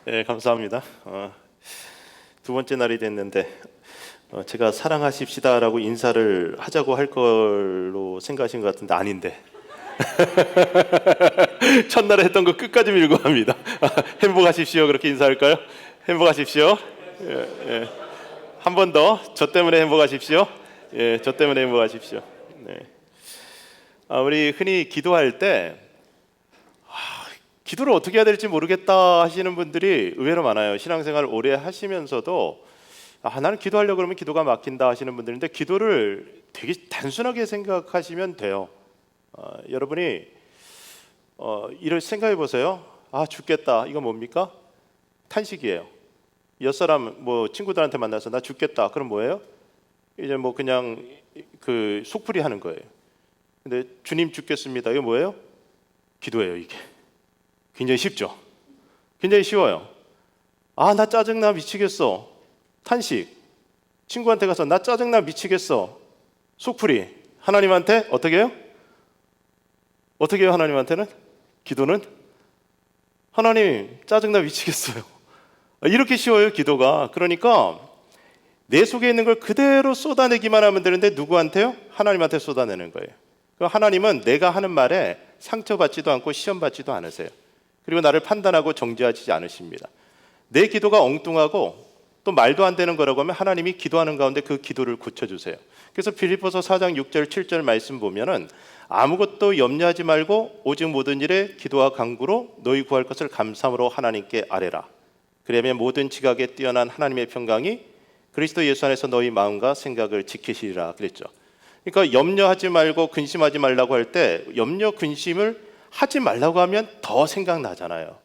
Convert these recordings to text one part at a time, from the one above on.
네, 감사합니다. 두 번째 날이 됐는데 제가 사랑하십시다라고 인사를 하자고 할 걸로 생각하신 것 같은데 아닌데 첫날에 했던 거 끝까지 밀고 합니다. 행복하십시오 그렇게 인사할까요? 행복하십시오. 예. 한 번 더 저 때문에 행복하십시오. 예, 저 때문에 행복하십시오. 네. 우리 흔히 기도할 때 기도를 어떻게 해야 될지 모르겠다 하시는 분들이 의외로 많아요. 신앙생활 오래 하시면서도 나는 기도하려고 그러면 기도가 막힌다 하시는 분들인데 기도를 되게 단순하게 생각하시면 돼요. 여러분이 이를 생각해 보세요. 죽겠다. 이거 뭡니까? 탄식이에요. 옆사람 친구들한테 만나서 나 죽겠다. 그럼 뭐예요? 이제 그냥 그 속풀이 하는 거예요. 근데 주님 죽겠습니다. 이거 뭐예요? 기도예요. 이게 굉장히 쉽죠. 굉장히 쉬워요. 나 짜증나 미치겠어. 탄식. 친구한테 가서 나 짜증나 미치겠어. 속풀이. 하나님한테 어떻게 해요? 어떻게 해요? 하나님한테는? 기도는? 하나님 짜증나 미치겠어요. 이렇게 쉬워요 기도가. 그러니까 내 속에 있는 걸 그대로 쏟아내기만 하면 되는데 누구한테요? 하나님한테 쏟아내는 거예요. 하나님은 내가 하는 말에 상처받지도 않고 시험받지도 않으세요. 그리고 나를 판단하고 정죄하지 않으십니다. 내 기도가 엉뚱하고 또 말도 안 되는 거라고 하면 하나님이 기도하는 가운데 그 기도를 고쳐주세요. 그래서 필리포서 4장 6절 7절 말씀 보면은 아무것도 염려하지 말고 오직 모든 일에 기도와 간구로 너희 구할 것을 감사함으로 하나님께 아뢰라. 그러면 모든 지각에 뛰어난 하나님의 평강이 그리스도 예수 안에서 너희 마음과 생각을 지키시리라 그랬죠. 그러니까 염려하지 말고 근심하지 말라고 할 때 염려 근심을 하지 말라고 하면 더 생각나잖아요.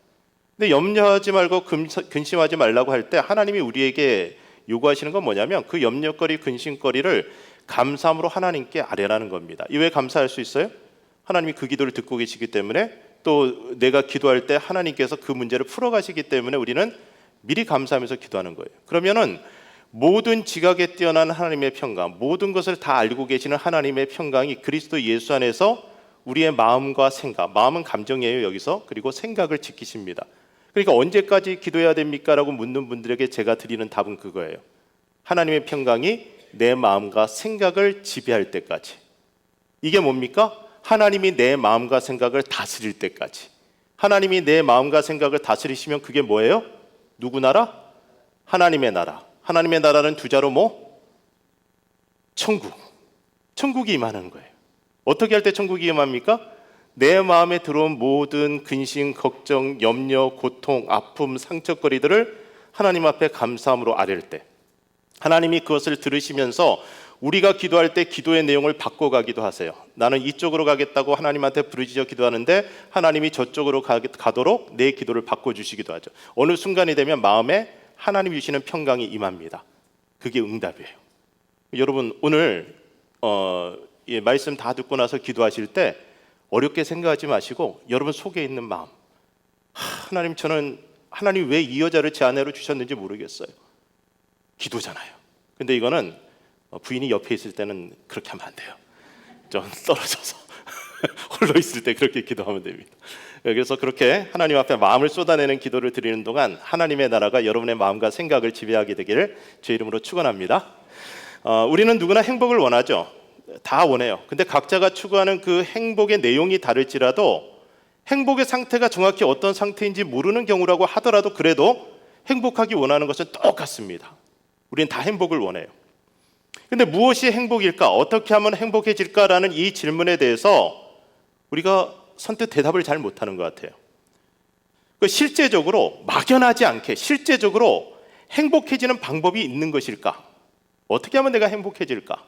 근데 염려하지 말고 근심하지 말라고 할 때 하나님이 우리에게 요구하시는 건 뭐냐면 그 염려거리 근심거리를 감사함으로 하나님께 아뢰라는 겁니다. 이 왜 감사할 수 있어요? 하나님이 그 기도를 듣고 계시기 때문에 또 내가 기도할 때 하나님께서 그 문제를 풀어가시기 때문에 우리는 미리 감사하면서 기도하는 거예요. 그러면은 모든 지각에 뛰어난 하나님의 평강, 모든 것을 다 알고 계시는 하나님의 평강이 그리스도 예수 안에서 우리의 마음과 생각, 마음은 감정이에요 여기서. 그리고 생각을 지키십니다. 그러니까 언제까지 기도해야 됩니까? 라고 묻는 분들에게 제가 드리는 답은 그거예요. 하나님의 평강이 내 마음과 생각을 지배할 때까지. 이게 뭡니까? 하나님이 내 마음과 생각을 다스릴 때까지. 하나님이 내 마음과 생각을 다스리시면 그게 뭐예요? 누구 나라? 하나님의 나라. 하나님의 나라는 두 자로 천국. 천국이 임하는 거예요. 어떻게 할 때 천국이 임합니까? 내 마음에 들어온 모든 근심, 걱정, 염려, 고통, 아픔, 상처거리들을 하나님 앞에 감사함으로 아뢰을 때 하나님이 그것을 들으시면서 우리가 기도할 때 기도의 내용을 바꿔가기도 하세요. 나는 이쪽으로 가겠다고 하나님한테 부르짖어 기도하는데 하나님이 저쪽으로 가도록 내 기도를 바꿔주시기도 하죠. 어느 순간이 되면 마음에 하나님이 주시는 평강이 임합니다. 그게 응답이에요. 여러분 오늘 말씀 다 듣고 나서 기도하실 때 어렵게 생각하지 마시고 여러분 속에 있는 마음, 하나님 저는 하나님 왜 이 여자를 제 아내로 주셨는지 모르겠어요. 기도잖아요. 근데 이거는 부인이 옆에 있을 때는 그렇게 하면 안 돼요. 좀 떨어져서 홀로 있을 때 그렇게 기도하면 됩니다. 그래서 그렇게 하나님 앞에 마음을 쏟아내는 기도를 드리는 동안 하나님의 나라가 여러분의 마음과 생각을 지배하게 되기를 주의 이름으로 축원합니다. 우리는 누구나 행복을 원하죠. 다 원해요. 근데 각자가 추구하는 그 행복의 내용이 다를지라도 행복의 상태가 정확히 어떤 상태인지 모르는 경우라고 하더라도 그래도 행복하기 원하는 것은 똑같습니다. 우리는 다 행복을 원해요. 근데 무엇이 행복일까? 어떻게 하면 행복해질까라는 이 질문에 대해서 우리가 선뜻 대답을 잘 못하는 것 같아요. 실제적으로 막연하지 않게 실제적으로 행복해지는 방법이 있는 것일까? 어떻게 하면 내가 행복해질까?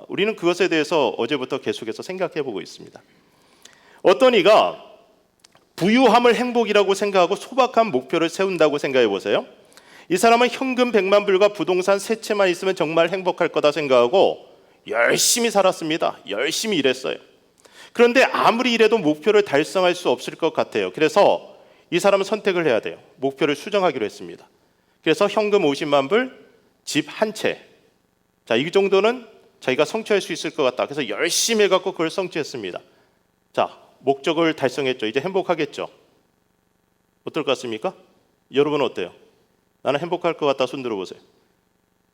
우리는 그것에 대해서 어제부터 계속해서 생각해 보고 있습니다. 어떤 이가 부유함을 행복이라고 생각하고 소박한 목표를 세운다고 생각해 보세요. 이 사람은 현금 100만 불과 부동산 3채만 있으면 정말 행복할 거다 생각하고 열심히 살았습니다. 열심히 일했어요. 그런데 아무리 일해도 목표를 달성할 수 없을 것 같아요. 그래서 이 사람은 선택을 해야 돼요. 목표를 수정하기로 했습니다. 그래서 현금 50만 불, 집 한 채. 자, 이 정도는 자기가 성취할 수 있을 것 같다. 그래서 열심히 해갖고 그걸 성취했습니다. 자, 목적을 달성했죠. 이제 행복하겠죠. 어떨 것 같습니까? 여러분은 어때요? 나는 행복할 것 같다 손 들어보세요.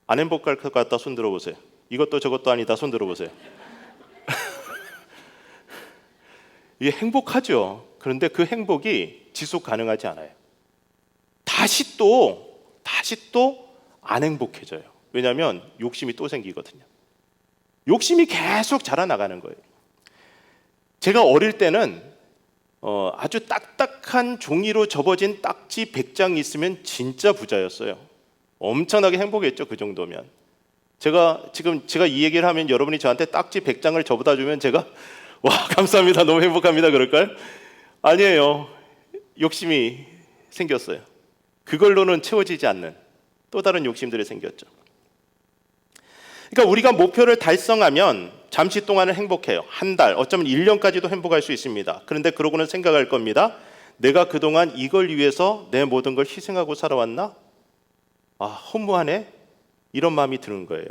안 행복할 것 같다 손 들어보세요. 이것도 저것도 아니다 손 들어보세요. 이게 행복하죠. 그런데 그 행복이 지속 가능하지 않아요. 다시 또 안 행복해져요. 왜냐하면 욕심이 또 생기거든요. 욕심이 계속 자라나가는 거예요. 제가 어릴 때는 아주 딱딱한 종이로 접어진 딱지 100장이 있으면 진짜 부자였어요. 엄청나게 행복했죠. 그 정도면. 제가 이 얘기를 하면 여러분이 저한테 딱지 100장을 접어다 주면 제가 와 감사합니다 너무 행복합니다 그럴까요? 아니에요. 욕심이 생겼어요. 그걸로는 채워지지 않는 또 다른 욕심들이 생겼죠. 그러니까 우리가 목표를 달성하면 잠시 동안은 행복해요. 한 달, 어쩌면 1년까지도 행복할 수 있습니다. 그런데 그러고는 생각할 겁니다. 내가 그동안 이걸 위해서 내 모든 걸 희생하고 살아왔나? 허무하네? 이런 마음이 드는 거예요.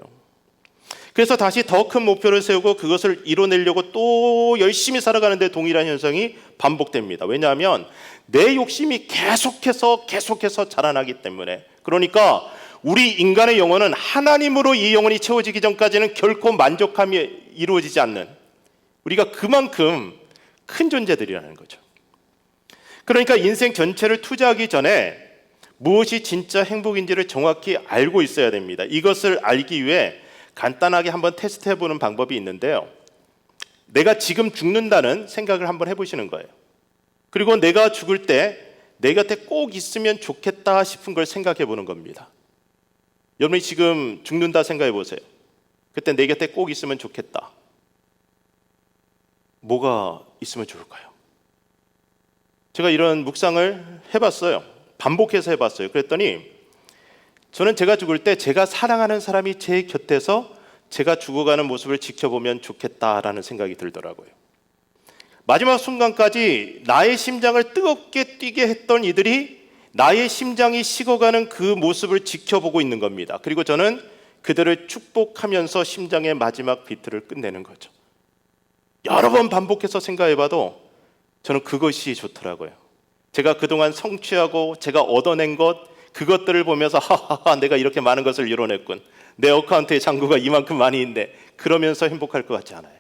그래서 다시 더 큰 목표를 세우고 그것을 이뤄내려고 또 열심히 살아가는데 동일한 현상이 반복됩니다. 왜냐하면 내 욕심이 계속해서 자라나기 때문에. 그러니까 우리 인간의 영혼은 하나님으로 이 영혼이 채워지기 전까지는 결코 만족함이 이루어지지 않는, 우리가 그만큼 큰 존재들이라는 거죠. 그러니까 인생 전체를 투자하기 전에 무엇이 진짜 행복인지를 정확히 알고 있어야 됩니다. 이것을 알기 위해 간단하게 한번 테스트해보는 방법이 있는데요. 내가 지금 죽는다는 생각을 한번 해보시는 거예요. 그리고 내가 죽을 때 내 곁에 꼭 있으면 좋겠다 싶은 걸 생각해보는 겁니다. 여러분이 지금 죽는다 생각해보세요. 그때 내 곁에 꼭 있으면 좋겠다. 뭐가 있으면 좋을까요? 제가 이런 묵상을 해봤어요. 반복해서 해봤어요. 그랬더니 저는 제가 죽을 때 제가 사랑하는 사람이 제 곁에서 제가 죽어가는 모습을 지켜보면 좋겠다라는 생각이 들더라고요. 마지막 순간까지 나의 심장을 뜨겁게 뛰게 했던 이들이 나의 심장이 식어가는 그 모습을 지켜보고 있는 겁니다. 그리고 저는 그들을 축복하면서 심장의 마지막 비트를 끝내는 거죠. 여러 번 반복해서 생각해봐도 저는 그것이 좋더라고요. 제가 그동안 성취하고 제가 얻어낸 그것들을 보면서 하하하 내가 이렇게 많은 것을 이뤄냈군. 내 어카운트에 잔고가 이만큼 많이 있는데 그러면서 행복할 것 같지 않아요.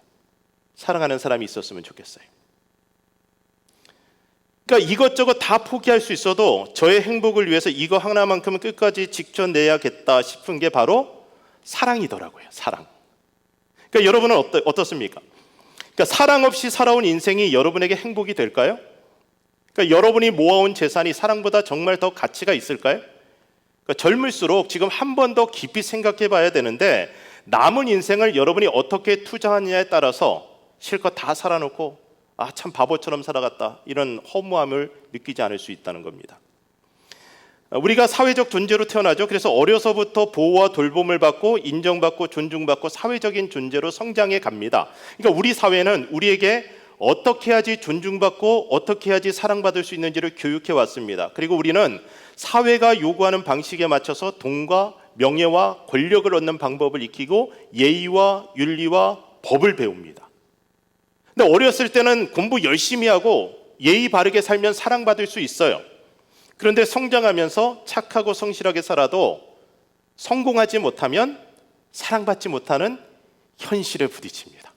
사랑하는 사람이 있었으면 좋겠어요. 그러니까 이것저것 다 포기할 수 있어도 저의 행복을 위해서 이거 하나만큼은 끝까지 지켜내야겠다 싶은 게 바로 사랑이더라고요. 사랑. 그러니까 여러분은 어떻습니까? 그러니까 사랑 없이 살아온 인생이 여러분에게 행복이 될까요? 그러니까 여러분이 모아온 재산이 사랑보다 정말 더 가치가 있을까요? 그러니까 젊을수록 지금 한 번 더 깊이 생각해 봐야 되는데 남은 인생을 여러분이 어떻게 투자하느냐에 따라서 실컷 다 살아놓고 참 바보처럼 살아갔다 이런 허무함을 느끼지 않을 수 있다는 겁니다. 우리가 사회적 존재로 태어나죠. 그래서 어려서부터 보호와 돌봄을 받고 인정받고 존중받고 사회적인 존재로 성장해 갑니다. 그러니까 우리 사회는 우리에게 어떻게 해야지 존중받고 어떻게 해야지 사랑받을 수 있는지를 교육해 왔습니다. 그리고 우리는 사회가 요구하는 방식에 맞춰서 돈과 명예와 권력을 얻는 방법을 익히고 예의와 윤리와 법을 배웁니다. 근데 어렸을 때는 공부 열심히 하고 예의 바르게 살면 사랑받을 수 있어요. 그런데 성장하면서 착하고 성실하게 살아도 성공하지 못하면 사랑받지 못하는 현실에 부딪힙니다.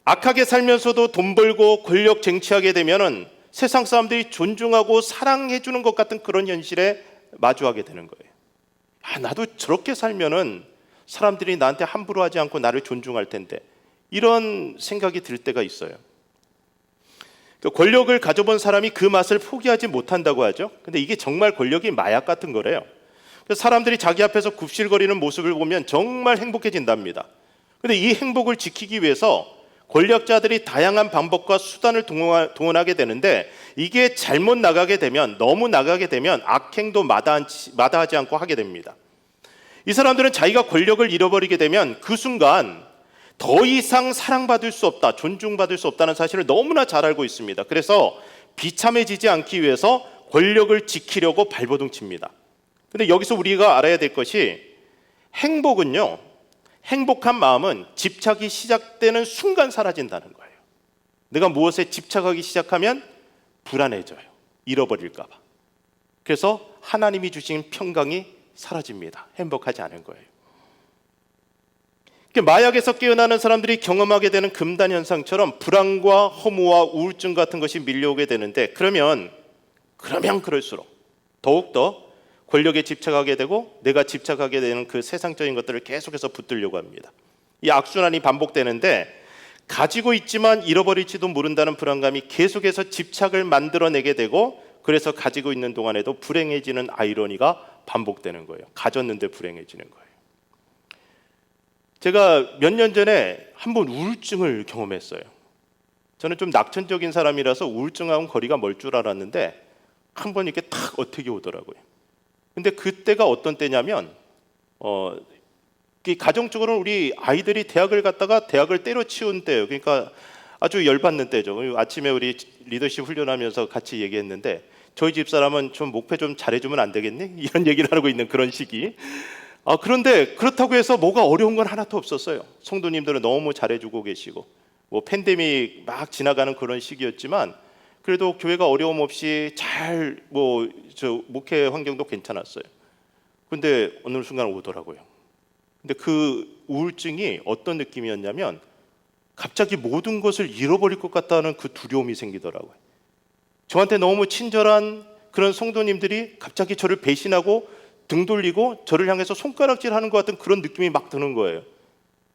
악하게 살면서도 돈 벌고 권력 쟁취하게 되면은 세상 사람들이 존중하고 사랑해 주는 것 같은 그런 현실에 마주하게 되는 거예요. 나도 저렇게 살면은 사람들이 나한테 함부로 하지 않고 나를 존중할 텐데 이런 생각이 들 때가 있어요. 권력을 가져본 사람이 그 맛을 포기하지 못한다고 하죠. 근데 이게 정말 권력이 마약 같은 거래요. 사람들이 자기 앞에서 굽실거리는 모습을 보면 정말 행복해진답니다. 근데 이 행복을 지키기 위해서 권력자들이 다양한 방법과 수단을 동원하게 되는데 이게 잘못 나가게 되면 너무 나가게 되면 악행도 마다하지 않고 하게 됩니다. 이 사람들은 자기가 권력을 잃어버리게 되면 그 순간 더 이상 사랑받을 수 없다, 존중받을 수 없다는 사실을 너무나 잘 알고 있습니다. 그래서 비참해지지 않기 위해서 권력을 지키려고 발버둥 칩니다. 근데 여기서 우리가 알아야 될 것이 행복은요, 행복한 마음은 집착이 시작되는 순간 사라진다는 거예요. 내가 무엇에 집착하기 시작하면 불안해져요. 잃어버릴까 봐. 그래서 하나님이 주신 평강이 사라집니다. 행복하지 않은 거예요. 마약에서 깨어나는 사람들이 경험하게 되는 금단 현상처럼 불안과 허무와 우울증 같은 것이 밀려오게 되는데, 그러면 그럴수록 더욱더 권력에 집착하게 되고 내가 집착하게 되는 그 세상적인 것들을 계속해서 붙들려고 합니다. 이 악순환이 반복되는데, 가지고 있지만 잃어버릴지도 모른다는 불안감이 계속해서 집착을 만들어내게 되고, 그래서 가지고 있는 동안에도 불행해지는 아이러니가 반복되는 거예요. 가졌는데 불행해지는 거예요. 제가 몇 년 전에 한번 우울증을 경험했어요. 저는 좀 낙천적인 사람이라서 우울증하고는 거리가 멀 줄 알았는데 한번 이렇게 탁 어떻게 오더라고요. 근데 그때가 어떤 때냐면 가정적으로는 우리 아이들이 대학을 갔다가 대학을 때려치운 때예요. 그러니까 아주 열받는 때죠. 아침에 우리 리더십 훈련하면서 같이 얘기했는데, 저희 집사람은 좀 목회 좀 잘해주면 안 되겠니? 이런 얘기를 하고 있는 그런 시기. 그런데 그렇다고 해서 뭐가 어려운 건 하나도 없었어요. 성도님들은 너무 잘해주고 계시고, 뭐 팬데믹 막 지나가는 그런 시기였지만 그래도 교회가 어려움 없이 잘 목회 환경도 괜찮았어요. 근데 어느 순간 오더라고요. 근데 그 우울증이 어떤 느낌이었냐면 갑자기 모든 것을 잃어버릴 것 같다는 그 두려움이 생기더라고요. 저한테 너무 친절한 그런 성도님들이 갑자기 저를 배신하고 등 돌리고 저를 향해서 손가락질하는 것 같은 그런 느낌이 막 드는 거예요.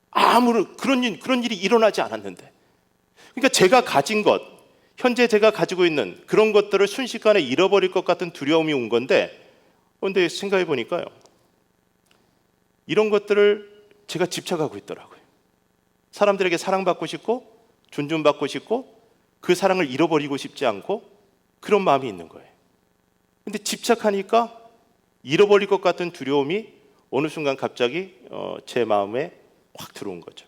아무런 그런 일이 일어나지 않았는데. 그러니까 제가 가진 것, 현재 제가 가지고 있는 그런 것들을 순식간에 잃어버릴 것 같은 두려움이 온 건데, 그런데 생각해 보니까요, 이런 것들을 제가 집착하고 있더라고요. 사람들에게 사랑받고 싶고 존중받고 싶고 그 사랑을 잃어버리고 싶지 않고 그런 마음이 있는 거예요. 근데 집착하니까 잃어버릴 것 같은 두려움이 어느 순간 갑자기 제 마음에 확 들어온 거죠.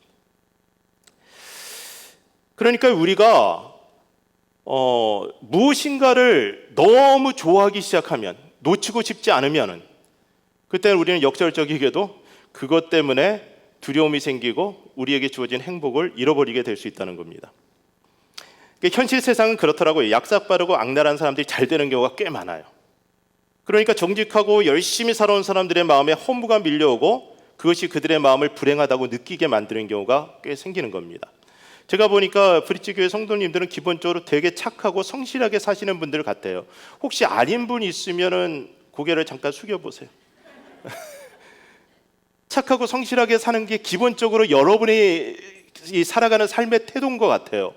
그러니까 우리가 무엇인가를 너무 좋아하기 시작하면, 놓치고 싶지 않으면, 그때는 우리는 역설적이게도 그것 때문에 두려움이 생기고 우리에게 주어진 행복을 잃어버리게 될 수 있다는 겁니다. 그러니까 현실 세상은 그렇더라고요. 약삭빠르고 악랄한 사람들이 잘 되는 경우가 꽤 많아요. 그러니까 정직하고 열심히 살아온 사람들의 마음에 허무가 밀려오고 그것이 그들의 마음을 불행하다고 느끼게 만드는 경우가 꽤 생기는 겁니다. 제가 보니까 브릿지교회 성도님들은 기본적으로 되게 착하고 성실하게 사시는 분들 같아요. 혹시 아닌 분 있으면은 고개를 잠깐 숙여보세요. 착하고 성실하게 사는 게 기본적으로 여러분이 살아가는 삶의 태도인 것 같아요.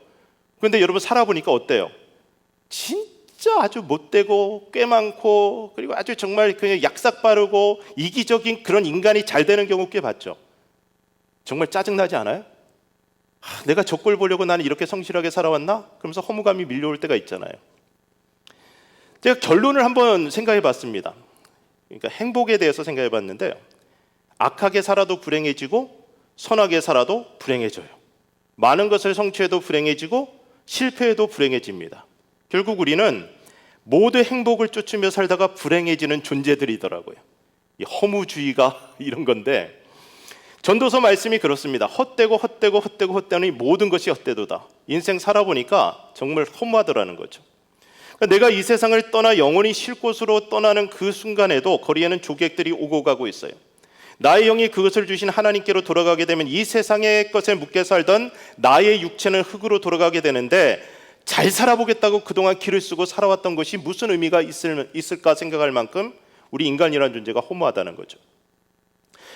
그런데 여러분 살아보니까 어때요? 진짜 아주 못되고 꽤 많고, 그리고 아주 정말 그냥 약삭빠르고 이기적인 그런 인간이 잘 되는 경우 꽤 봤죠. 정말 짜증나지 않아요? 내가 저 꼴 보려고 나는 이렇게 성실하게 살아왔나? 그러면서 허무감이 밀려올 때가 있잖아요. 제가 결론을 한번 생각해 봤습니다. 그러니까 행복에 대해서 생각해 봤는데요, 악하게 살아도 불행해지고 선하게 살아도 불행해져요. 많은 것을 성취해도 불행해지고 실패해도 불행해집니다. 결국 우리는 모두 행복을 쫓으며 살다가 불행해지는 존재들이더라고요. 이 허무주의가 이런 건데, 전도서 말씀이 그렇습니다. 헛되니 모든 것이 헛되도다. 인생 살아보니까 정말 허무하더라는 거죠. 내가 이 세상을 떠나 영원히 쉴 곳으로 떠나는 그 순간에도 거리에는 조객들이 오고 가고 있어요. 나의 영이 그것을 주신 하나님께로 돌아가게 되면 이 세상의 것에 묶여 살던 나의 육체는 흙으로 돌아가게 되는데, 잘 살아보겠다고 그동안 길을 쓰고 살아왔던 것이 무슨 의미가 있을까 생각할 만큼 우리 인간이라는 존재가 허무하다는 거죠.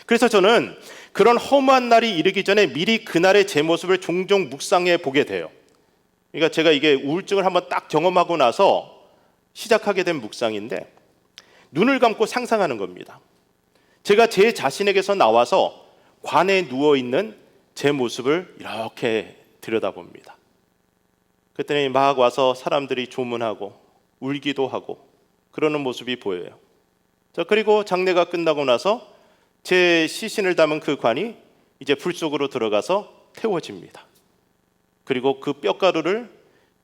그래서 저는 그런 허무한 날이 이르기 전에 미리 그날의 제 모습을 종종 묵상해 보게 돼요. 그러니까 제가 이게 우울증을 한번 딱 경험하고 나서 시작하게 된 묵상인데, 눈을 감고 상상하는 겁니다. 제가 제 자신에게서 나와서 관에 누워있는 제 모습을 이렇게 들여다봅니다. 그랬더니 막 와서 사람들이 조문하고 울기도 하고 그러는 모습이 보여요. 자, 그리고 장례가 끝나고 나서 제 시신을 담은 그 관이 이제 불 속으로 들어가서 태워집니다. 그리고 그 뼈가루를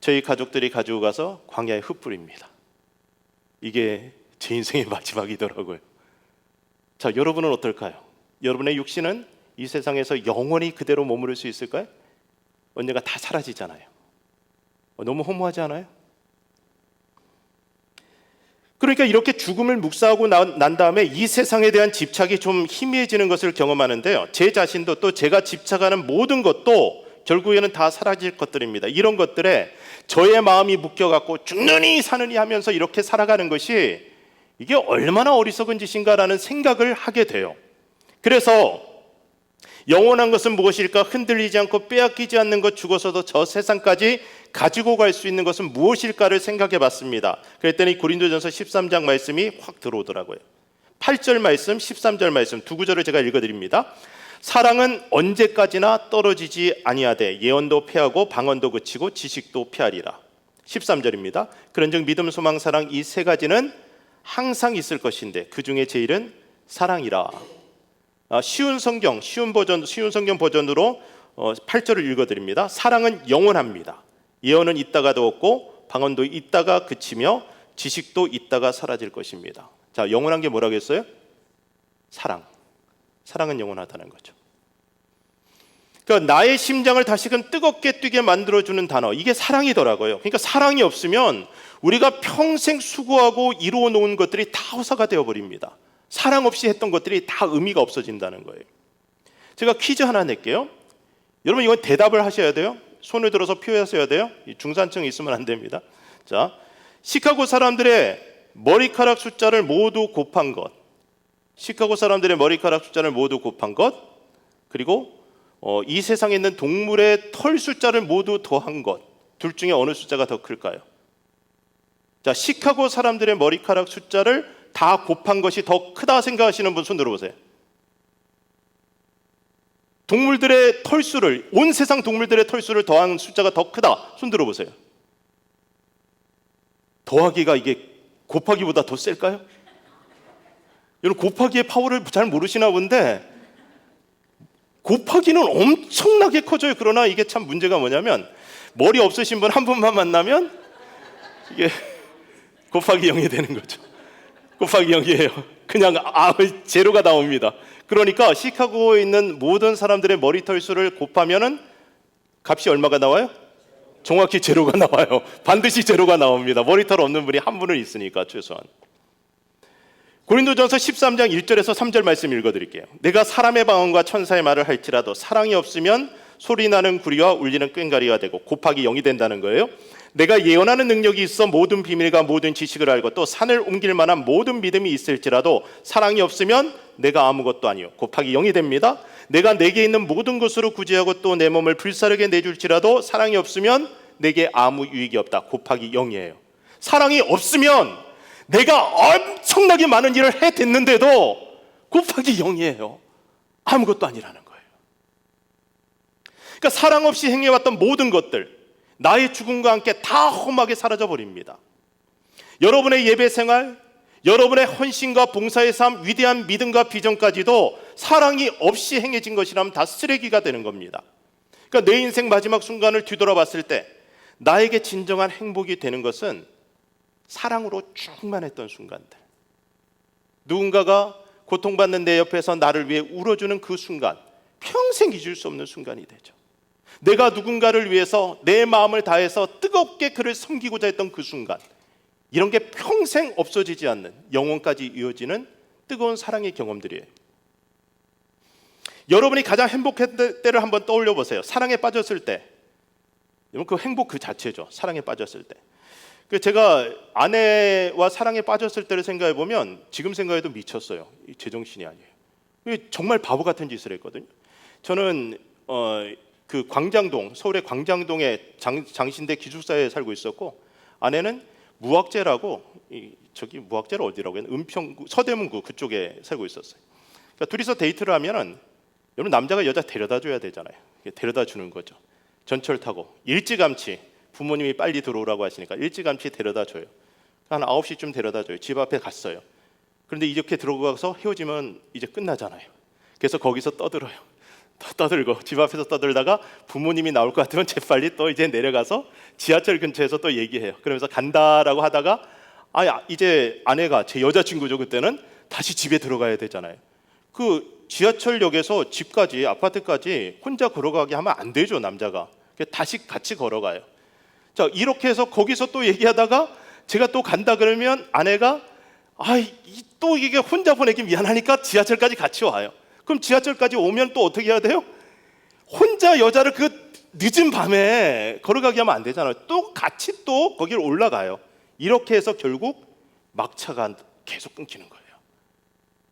저희 가족들이 가지고 가서 광야에 흩뿌립니다. 이게 제 인생의 마지막이더라고요. 자, 여러분은 어떨까요? 여러분의 육신은 이 세상에서 영원히 그대로 머무를 수 있을까요? 언젠가 다 사라지잖아요. 너무 허무하지 않아요? 그러니까 이렇게 죽음을 묵상하고 난 다음에 이 세상에 대한 집착이 좀 희미해지는 것을 경험하는데요, 제 자신도 또 제가 집착하는 모든 것도 결국에는 다 사라질 것들입니다. 이런 것들에 저의 마음이 묶여갖고 죽느니 사느니 하면서 이렇게 살아가는 것이 이게 얼마나 어리석은 짓인가라는 생각을 하게 돼요. 그래서 영원한 것은 무엇일까? 흔들리지 않고 빼앗기지 않는 것, 죽어서도 저 세상까지 가지고 갈 수 있는 것은 무엇일까를 생각해 봤습니다. 그랬더니 고린도전서 13장 말씀이 확 들어오더라고요. 8절 말씀, 13절 말씀 두 구절을 제가 읽어드립니다. 사랑은 언제까지나 떨어지지 아니하되 예언도 패하고 방언도 그치고 지식도 패하리라. 13절입니다. 그런즉 믿음, 소망, 사랑 이 세 가지는 항상 있을 것인데 그 중에 제일은 사랑이라. 쉬운 성경 버전으로 8절을 읽어드립니다. 사랑은 영원합니다. 예언은 있다가도 없고 방언도 있다가 그치며 지식도 있다가 사라질 것입니다. 자, 영원한 게 뭐라고 했어요? 사랑은 영원하다는 거죠. 그러니까 나의 심장을 다시금 뜨겁게 뛰게 만들어주는 단어, 이게 사랑이더라고요. 그러니까 사랑이 없으면 우리가 평생 수고하고 이루어 놓은 것들이 다 허사가 되어버립니다. 사랑 없이 했던 것들이 다 의미가 없어진다는 거예요. 제가 퀴즈 하나 낼게요. 여러분 이건 대답을 하셔야 돼요. 손을 들어서 표하셔야 돼요. 중산층이 있으면 안 됩니다. 자, 시카고 사람들의 머리카락 숫자를 모두 곱한 것, 그리고 이 세상에 있는 동물의 털 숫자를 모두 더한 것, 둘 중에 어느 숫자가 더 클까요? 자, 시카고 사람들의 머리카락 숫자를 다 곱한 것이 더 크다 생각하시는 분 손 들어보세요. 동물들의 털수를, 온 세상 동물들의 털수를 더한 숫자가 더 크다 손 들어보세요. 더하기가 이게 곱하기보다 더 셀까요? 여러분 곱하기의 파워를 잘 모르시나 본데 곱하기는 엄청나게 커져요. 그러나 이게 참 문제가 뭐냐면 머리 없으신 분 한 분만 만나면 이게 곱하기 0이 되는 거죠. 곱하기 0이에요. 그냥 제로가 나옵니다. 그러니까 시카고에 있는 모든 사람들의 머리털 수를 곱하면은 값이 얼마가 나와요? 정확히 제로가 나와요. 반드시 제로가 나옵니다. 머리털 없는 분이 한 분은 있으니까 최소한. 고린도전서 13장 1절에서 3절 말씀 읽어드릴게요. 내가 사람의 방언과 천사의 말을 할지라도 사랑이 없으면 소리나는 구리와 울리는 꽹과리가 되고 곱하기 0이 된다는 거예요. 내가 예언하는 능력이 있어 모든 비밀과 모든 지식을 알고 또 산을 옮길 만한 모든 믿음이 있을지라도 사랑이 없으면 내가 아무것도 아니요 곱하기 0이 됩니다. 내가 내게 있는 모든 것으로 구제하고 또 내 몸을 불사르게 내줄지라도 사랑이 없으면 내게 아무 유익이 없다. 곱하기 0이에요. 사랑이 없으면 내가 엄청나게 많은 일을 해댔는데도 곱하기 0이에요. 아무것도 아니라는 거예요. 그러니까 사랑 없이 행해왔던 모든 것들, 나의 죽음과 함께 다 험하게 사라져 버립니다. 여러분의 예배 생활, 여러분의 헌신과 봉사의 삶, 위대한 믿음과 비전까지도 사랑이 없이 행해진 것이라면 다 쓰레기가 되는 겁니다. 그러니까 내 인생 마지막 순간을 뒤돌아봤을 때 나에게 진정한 행복이 되는 것은 사랑으로 충만했던 순간들, 누군가가 고통받는 내 옆에서 나를 위해 울어주는 그 순간, 평생 잊을 수 없는 순간이 되죠. 내가 누군가를 위해서 내 마음을 다해서 뜨겁게 그를 섬기고자 했던 그 순간, 이런 게 평생 없어지지 않는, 영원까지 이어지는 뜨거운 사랑의 경험들이에요. 여러분이 가장 행복했을 때를 한번 떠올려 보세요. 사랑에 빠졌을 때, 그 행복 그 자체죠. 사랑에 빠졌을 때. 제가 아내와 사랑에 빠졌을 때를 생각해 보면 지금 생각해도 미쳤어요. 제정신이 아니에요. 정말 바보 같은 짓을 했거든요. 저는 그 광장동, 서울의 광장동의 장신대 기숙사에 살고 있었고, 아내는 무학재라고, 저기 무학재를 어디라고 해요? 은평구, 서대문구 그쪽에 살고 있었어요. 그러니까 둘이서 데이트를 하면은, 여러분 남자가 여자 데려다 줘야 되잖아요. 데려다 주는 거죠. 전철 타고 일찌감치, 부모님이 빨리 들어오라고 하시니까 일찌감치 데려다 줘요. 한 9시쯤 데려다 줘요. 집 앞에 갔어요. 그런데 이렇게 들어가서 헤어지면 이제 끝나잖아요. 그래서 거기서 떠들어요. 떠들고 집 앞에서 떠들다가 부모님이 나올 것 같으면 재빨리 또 이제 내려가서 지하철 근처에서 또 얘기해요. 그러면서 간다라고 하다가 이제 아내가, 제 여자친구죠 그때는, 다시 집에 들어가야 되잖아요. 그 지하철역에서 집까지, 아파트까지 혼자 걸어가게 하면 안 되죠, 남자가. 다시 같이 걸어가요. 자, 이렇게 해서 거기서 또 얘기하다가 제가 또 간다 그러면 아내가 또 이게 혼자 보내기 미안하니까 지하철까지 같이 와요. 그럼 지하철까지 오면 또 어떻게 해야 돼요? 혼자 여자를 그 늦은 밤에 걸어가게 하면 안 되잖아요. 또 같이 또 거기를 올라가요. 이렇게 해서 결국 막차가 계속 끊기는 거예요.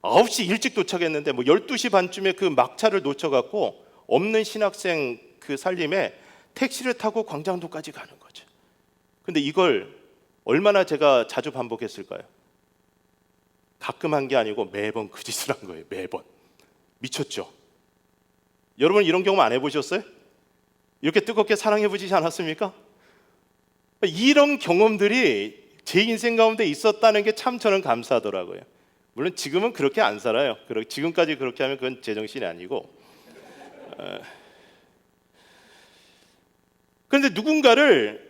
9시 일찍 도착했는데 12시 반쯤에 그 막차를 놓쳐갖고 없는 신학생 그 살림에 택시를 타고 광장도까지 가는 거죠. 근데 이걸 얼마나 제가 자주 반복했을까요? 가끔 한 게 아니고 매번 그 짓을 한 거예요. 매번. 미쳤죠? 여러분 이런 경험 안 해보셨어요? 이렇게 뜨겁게 사랑해보시지 않았습니까? 이런 경험들이 제 인생 가운데 있었다는 게 참 저는 감사하더라고요. 물론 지금은 그렇게 안 살아요. 지금까지 그렇게 하면 그건 제정신이 아니고. 그런데 누군가를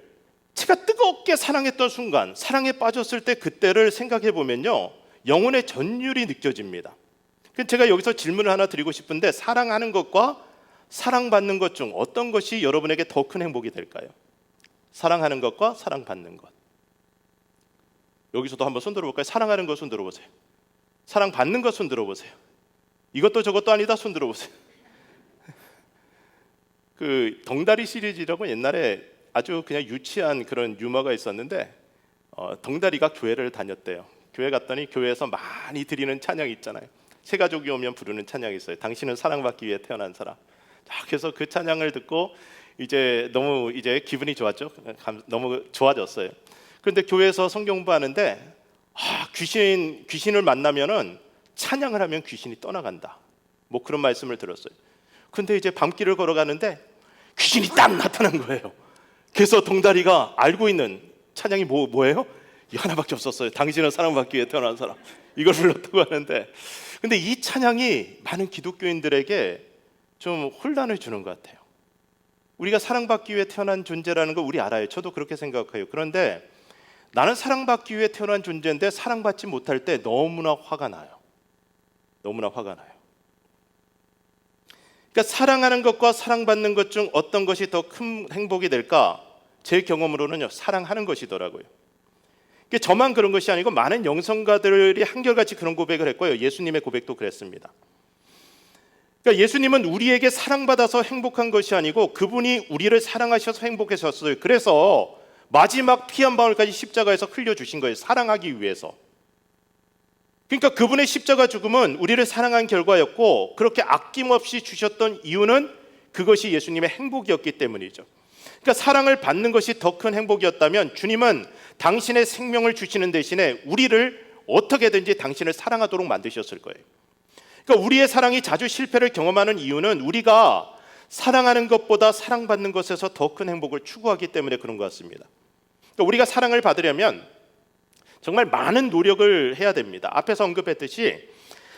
제가 뜨겁게 사랑했던 순간, 사랑에 빠졌을 때 그때를 생각해 보면요, 영혼의 전율이 느껴집니다. 제가 여기서 질문을 하나 드리고 싶은데, 사랑하는 것과 사랑받는 것 중 어떤 것이 여러분에게 더 큰 행복이 될까요? 사랑하는 것과 사랑받는 것. 여기서도 한번 손 들어볼까요? 사랑하는 것 손 들어보세요. 사랑받는 것 손 들어보세요. 이것도 저것도 아니다 손 들어보세요. 그 덩다리 시리즈라고 옛날에 아주 그냥 유치한 그런 유머가 있었는데, 덩다리가 교회를 다녔대요. 교회 갔더니 교회에서 많이 드리는 찬양이 있잖아요. 새 가족이 오면 부르는 찬양이 있어요. 당신은 사랑받기 위해 태어난 사람. 그래서 그 찬양을 듣고 너무 기분이 좋았죠. 너무 좋아졌어요. 그런데 교회에서 성경 공부하는데 귀신을 만나면은 찬양을 하면 귀신이 떠나간다. 그런 말씀을 들었어요. 근데 이제 밤길을 걸어가는데 귀신이 딱 나타난 거예요. 그래서 덩다리가 알고 있는 찬양이 뭐예요? 이 하나밖에 없었어요. 당신은 사랑받기 위해 태어난 사람. 이걸 불렀다고 하는데, 근데 이 찬양이 많은 기독교인들에게 좀 혼란을 주는 것 같아요. 우리가 사랑받기 위해 태어난 존재라는 거 우리 알아요. 저도 그렇게 생각해요. 그런데 나는 사랑받기 위해 태어난 존재인데 사랑받지 못할 때 너무나 화가 나요. 너무나 화가 나요. 그러니까 사랑하는 것과 사랑받는 것 중 어떤 것이 더 큰 행복이 될까? 제 경험으로는요, 사랑하는 것이더라고요. 저만 그런 것이 아니고 많은 영성가들이 한결같이 그런 고백을 했고요. 예수님의 고백도 그랬습니다. 그러니까 예수님은 우리에게 사랑받아서 행복한 것이 아니고 그분이 우리를 사랑하셔서 행복하셨어요. 그래서 마지막 피 한 방울까지 십자가에서 흘려주신 거예요. 사랑하기 위해서. 그러니까 그분의 십자가 죽음은 우리를 사랑한 결과였고, 그렇게 아낌없이 주셨던 이유는 그것이 예수님의 행복이었기 때문이죠. 그러니까 사랑을 받는 것이 더 큰 행복이었다면 주님은 당신의 생명을 주시는 대신에 우리를 어떻게든지 당신을 사랑하도록 만드셨을 거예요. 그러니까 우리의 사랑이 자주 실패를 경험하는 이유는 우리가 사랑하는 것보다 사랑받는 것에서 더 큰 행복을 추구하기 때문에 그런 것 같습니다. 그러니까 우리가 사랑을 받으려면 정말 많은 노력을 해야 됩니다. 앞에서 언급했듯이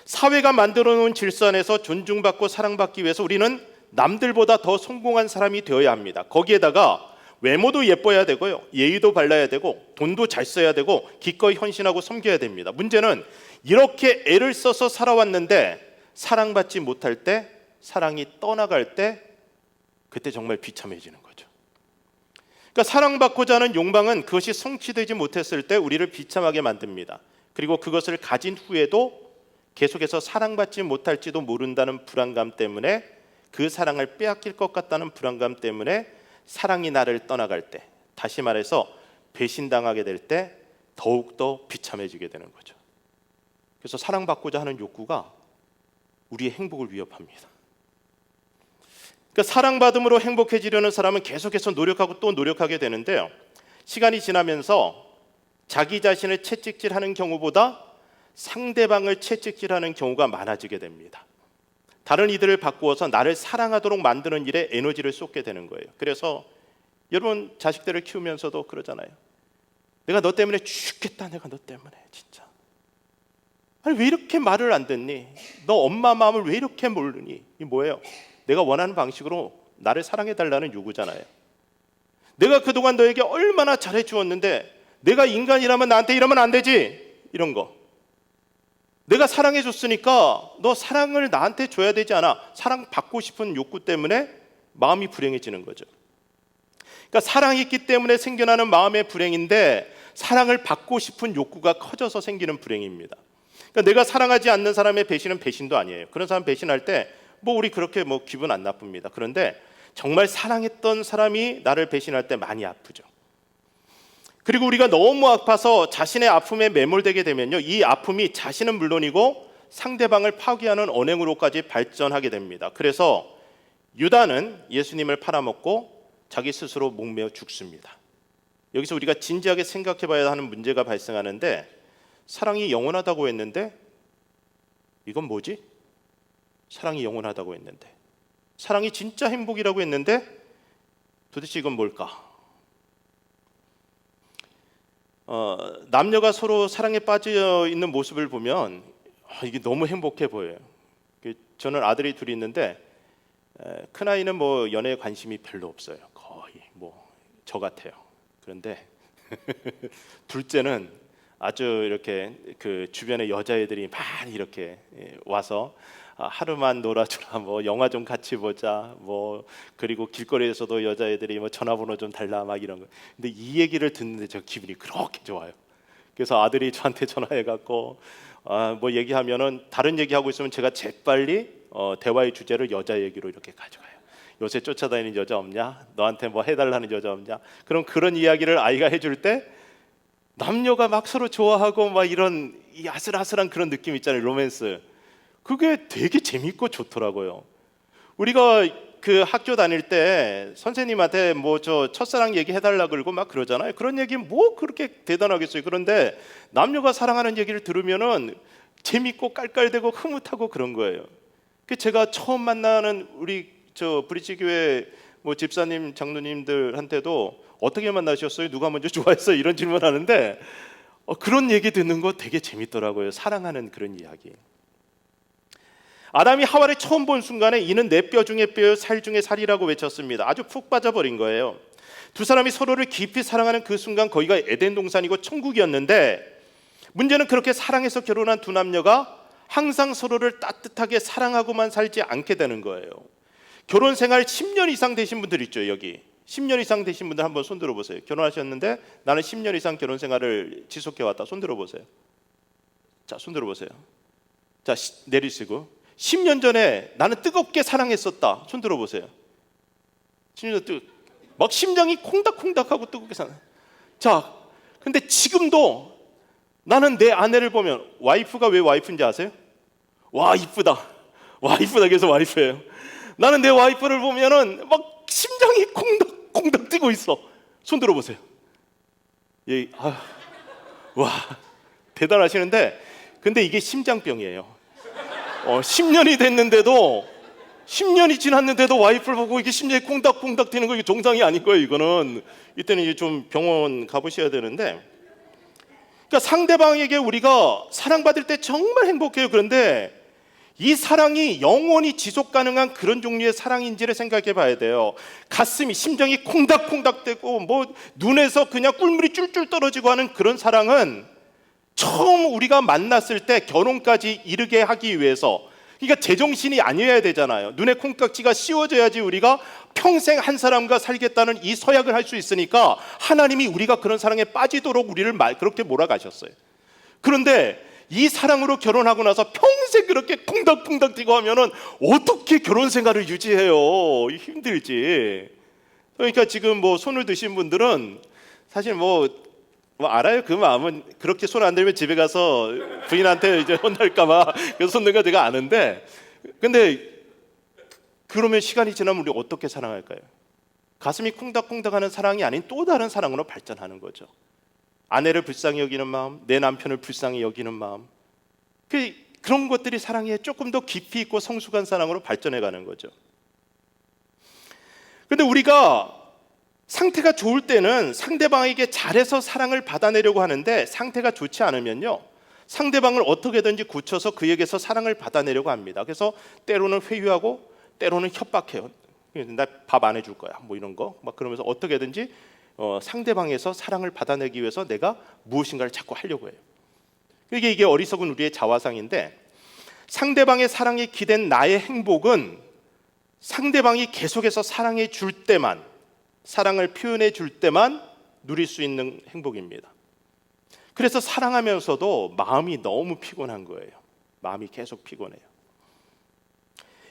사회가 만들어 놓은 질서 안에서 존중받고 사랑받기 위해서 우리는 남들보다 더 성공한 사람이 되어야 합니다. 거기에다가 외모도 예뻐야 되고요, 예의도 발라야 되고, 돈도 잘 써야 되고, 기꺼이 헌신하고 섬겨야 됩니다. 문제는 이렇게 애를 써서 살아왔는데 사랑받지 못할 때, 사랑이 떠나갈 때, 그때 정말 비참해지는 거죠. 그러니까 사랑받고자 하는 욕망은 그것이 성취되지 못했을 때 우리를 비참하게 만듭니다. 그리고 그것을 가진 후에도 계속해서 사랑받지 못할지도 모른다는 불안감 때문에, 그 사랑을 빼앗길 것 같다는 불안감 때문에 사랑이 나를 떠나갈 때, 다시 말해서 배신당하게 될 때 더욱더 비참해지게 되는 거죠. 그래서 사랑받고자 하는 욕구가 우리의 행복을 위협합니다. 그러니까 사랑받음으로 행복해지려는 사람은 계속해서 노력하고 또 노력하게 되는데요, 시간이 지나면서 자기 자신을 채찍질하는 경우보다 상대방을 채찍질하는 경우가 많아지게 됩니다. 다른 이들을 바꾸어서 나를 사랑하도록 만드는 일에 에너지를 쏟게 되는 거예요. 그래서 여러분 자식들을 키우면서도 그러잖아요. 내가 너 때문에 죽겠다. 내가 너 때문에 진짜. 아니 왜 이렇게 말을 안 듣니? 너 엄마 마음을 왜 이렇게 모르니? 이 뭐예요? 내가 원하는 방식으로 나를 사랑해달라는 요구잖아요. 내가 그동안 너에게 얼마나 잘해주었는데 내가 인간이라면 나한테 이러면 안 되지. 이런 거. 내가 사랑해줬으니까 너 사랑을 나한테 줘야 되지 않아. 사랑받고 싶은 욕구 때문에 마음이 불행해지는 거죠. 그러니까 사랑이 있기 때문에 생겨나는 마음의 불행인데, 사랑을 받고 싶은 욕구가 커져서 생기는 불행입니다. 그러니까 내가 사랑하지 않는 사람의 배신은 배신도 아니에요. 그런 사람 배신할 때 뭐 우리 그렇게 뭐 기분 안 나쁩니다. 그런데 정말 사랑했던 사람이 나를 배신할 때 많이 아프죠. 그리고 우리가 너무 아파서 자신의 아픔에 매몰되게 되면요, 이 아픔이 자신은 물론이고 상대방을 파괴하는 언행으로까지 발전하게 됩니다. 그래서 유다는 예수님을 팔아먹고 자기 스스로 목매어 죽습니다. 여기서 우리가 진지하게 생각해 봐야 하는 문제가 발생하는데, 사랑이 영원하다고 했는데 이건 뭐지? 사랑이 영원하다고 했는데, 사랑이 진짜 행복이라고 했는데 도대체 이건 뭘까? 남녀가 서로 사랑에 빠져 있는 모습을 보면 이게 너무 행복해 보여요. 저는 아들이 둘이 있는데 큰 아이는 뭐 연애에 관심이 별로 없어요. 거의 뭐 저 같아요. 그런데 둘째는 아주 이렇게 그 주변에 여자애들이 많이 이렇게 와서 하루만 놀아주라, 뭐 영화 좀 같이 보자, 뭐 그리고 길거리에서도 여자애들이 뭐 전화번호 좀 달라, 막 이런 거. 근데 이 얘기를 듣는데 저 기분이 그렇게 좋아요. 그래서 아들이 저한테 전화해갖고 뭐 얘기하면은 다른 얘기하고 있으면 제가 재빨리 대화의 주제를 여자 얘기로 이렇게 가져가요. 요새 쫓아다니는 여자 없냐? 너한테 뭐 해달라는 여자 없냐? 그럼 그런 이야기를 아이가 해줄 때 남녀가 막 서로 좋아하고 막 이런 이 아슬아슬한 그런 느낌 있잖아요. 로맨스. 그게 되게 재밌고 좋더라고요. 우리가 그 학교 다닐 때 선생님한테 뭐 저 첫사랑 얘기 해달라 그러고 막 그러잖아요. 그런 얘기 뭐 그렇게 대단하겠어요. 그런데 남녀가 사랑하는 얘기를 들으면은 재밌고 깔깔대고 흐뭇하고 그런 거예요. 그 제가 처음 만나는 우리 저 브릿지 교회 뭐 집사님 장로님들한테도 어떻게 만나셨어요? 누가 먼저 좋아했어요? 이런 질문하는데 그런 얘기 듣는 거 되게 재밌더라고요. 사랑하는 그런 이야기. 아담이 하와를 처음 본 순간에 이는 내 뼈 중에 뼈요 살 중에 살이라고 외쳤습니다. 아주 푹 빠져버린 거예요. 두 사람이 서로를 깊이 사랑하는 그 순간 거기가 에덴 동산이고 천국이었는데, 문제는 그렇게 사랑해서 결혼한 두 남녀가 항상 서로를 따뜻하게 사랑하고만 살지 않게 되는 거예요. 결혼 생활 10년 이상 되신 분들 있죠. 여기 10년 이상 되신 분들 한번 손 들어보세요. 결혼하셨는데 나는 10년 이상 결혼 생활을 지속해왔다. 손 들어보세요. 자, 손 들어보세요. 자, 내리시고 10년 전에 나는 뜨겁게 사랑했었다. 손 들어보세요. 10년 전 막 심장이 콩닥콩닥하고 뜨겁게 사랑. 자, 근데 지금도 나는 내 아내를 보면, 와이프가 왜 와이프인지 아세요? 와 이쁘다. 와 이쁘다. 그래서 와이프예요. 나는 내 와이프를 보면은 막 심장이 콩닥콩닥 뛰고 있어. 손 들어보세요. 예, 와 대단하시는데, 근데 이게 심장병이에요. 10년이 됐는데도 10년이 지났는데도 와이프를 보고 이게 심장이 콩닥콩닥 뛰는 거, 이게 정상이 아닌 거예요. 이거는 이때는 이제 좀 병원 가보셔야 되는데, 그러니까 상대방에게 우리가 사랑받을 때 정말 행복해요. 그런데 이 사랑이 영원히 지속 가능한 그런 종류의 사랑인지를 생각해 봐야 돼요. 가슴이 심장이 콩닥콩닥 되고 뭐 눈에서 그냥 꿀물이 쫄쫄 떨어지고 하는 그런 사랑은 처음 우리가 만났을 때 결혼까지 이르게 하기 위해서, 그러니까 제정신이 아니어야 되잖아요. 눈에 콩깍지가 씌워져야지 우리가 평생 한 사람과 살겠다는 이 서약을 할 수 있으니까 하나님이 우리가 그런 사랑에 빠지도록 우리를 그렇게 몰아가셨어요. 그런데 이 사랑으로 결혼하고 나서 평생 그렇게 콩닥콩닥 뛰고 하면은 어떻게 결혼 생활을 유지해요? 힘들지. 그러니까 지금 뭐 손을 드신 분들은 사실 뭐 알아요. 그 마음은. 그렇게 손 안 들면 집에 가서 부인한테 이제 혼날까봐 그래서 손 든 거 제가 아는데, 근데 그러면 시간이 지나면 우리 어떻게 사랑할까요? 가슴이 콩닥콩닥하는 사랑이 아닌 또 다른 사랑으로 발전하는 거죠. 아내를 불쌍히 여기는 마음, 내 남편을 불쌍히 여기는 마음, 그런 것들이 사랑에 조금 더 깊이 있고 성숙한 사랑으로 발전해가는 거죠. 그런데 우리가 상태가 좋을 때는 상대방에게 잘해서 사랑을 받아내려고 하는데, 상태가 좋지 않으면요, 상대방을 어떻게든지 굳혀서 그에게서 사랑을 받아내려고 합니다. 그래서 때로는 회유하고 때로는 협박해요. 나 밥 안 해줄 거야, 뭐 이런 거 막 그러면서 어떻게든지 상대방에서 사랑을 받아내기 위해서 내가 무엇인가를 자꾸 하려고 해요. 이게 어리석은 우리의 자화상인데, 상대방의 사랑에 기댄 나의 행복은 상대방이 계속해서 사랑해 줄 때만, 사랑을 표현해 줄 때만 누릴 수 있는 행복입니다. 그래서 사랑하면서도 마음이 너무 피곤한 거예요. 마음이 계속 피곤해요.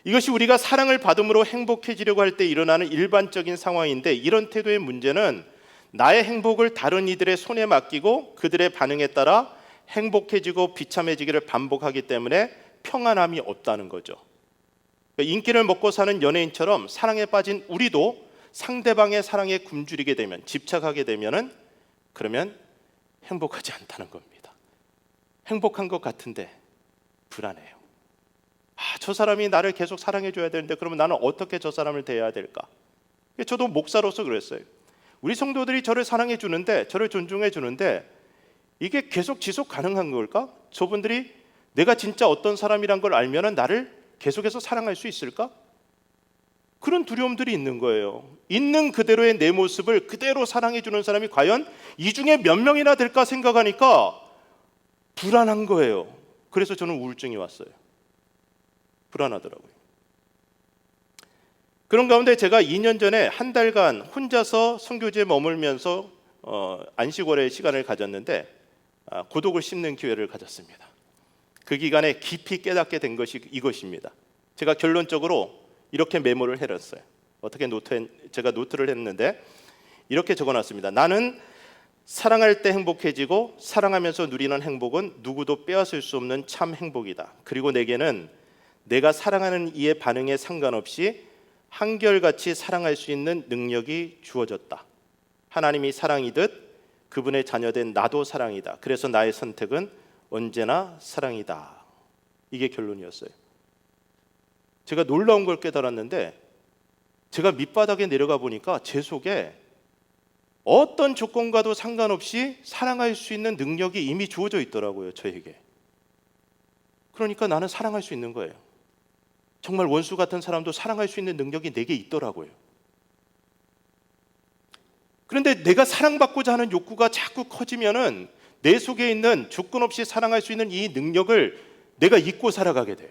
이것이 우리가 사랑을 받음으로 행복해지려고 할 때 일어나는 일반적인 상황인데, 이런 태도의 문제는 나의 행복을 다른 이들의 손에 맡기고 그들의 반응에 따라 행복해지고 비참해지기를 반복하기 때문에 평안함이 없다는 거죠. 인기를 먹고 사는 연예인처럼 사랑에 빠진 우리도 상대방의 사랑에 굶주리게 되면, 집착하게 되면은 그러면 행복하지 않다는 겁니다. 행복한 것 같은데 불안해요. 저 사람이 나를 계속 사랑해 줘야 되는데 그러면 나는 어떻게 저 사람을 대해야 될까? 저도 목사로서 그랬어요. 우리 성도들이 저를 사랑해 주는데, 저를 존중해 주는데 이게 계속 지속 가능한 걸까? 저분들이 내가 진짜 어떤 사람이란 걸 알면은 나를 계속해서 사랑할 수 있을까? 그런 두려움들이 있는 거예요. 있는 그대로의 내 모습을 그대로 사랑해 주는 사람이 과연 이 중에 몇 명이나 될까 생각하니까 불안한 거예요. 그래서 저는 우울증이 왔어요. 불안하더라고요. 그런 가운데 제가 2년 전에 한 달간 혼자서 선교지에 머물면서 안식월의 시간을 가졌는데 고독을 씹는 기회를 가졌습니다. 그 기간에 깊이 깨닫게 된 것이 이것입니다. 제가 결론적으로 이렇게 메모를 해놨어요. 제가 노트를 했는데 이렇게 적어놨습니다. 나는 사랑할 때 행복해지고 사랑하면서 누리는 행복은 누구도 빼앗을 수 없는 참 행복이다. 그리고 내게는 내가 사랑하는 이의 반응에 상관없이 한결같이 사랑할 수 있는 능력이 주어졌다. 하나님이 사랑이듯 그분의 자녀된 나도 사랑이다. 그래서 나의 선택은 언제나 사랑이다. 이게 결론이었어요. 제가 놀라운 걸 깨달았는데, 제가 밑바닥에 내려가 보니까 제 속에 어떤 조건과도 상관없이 사랑할 수 있는 능력이 이미 주어져 있더라고요, 저에게. 그러니까 나는 사랑할 수 있는 거예요. 정말 원수 같은 사람도 사랑할 수 있는 능력이 내게 있더라고요. 그런데 내가 사랑받고자 하는 욕구가 자꾸 커지면은 내 속에 있는 조건 없이 사랑할 수 있는 이 능력을 내가 잊고 살아가게 돼요.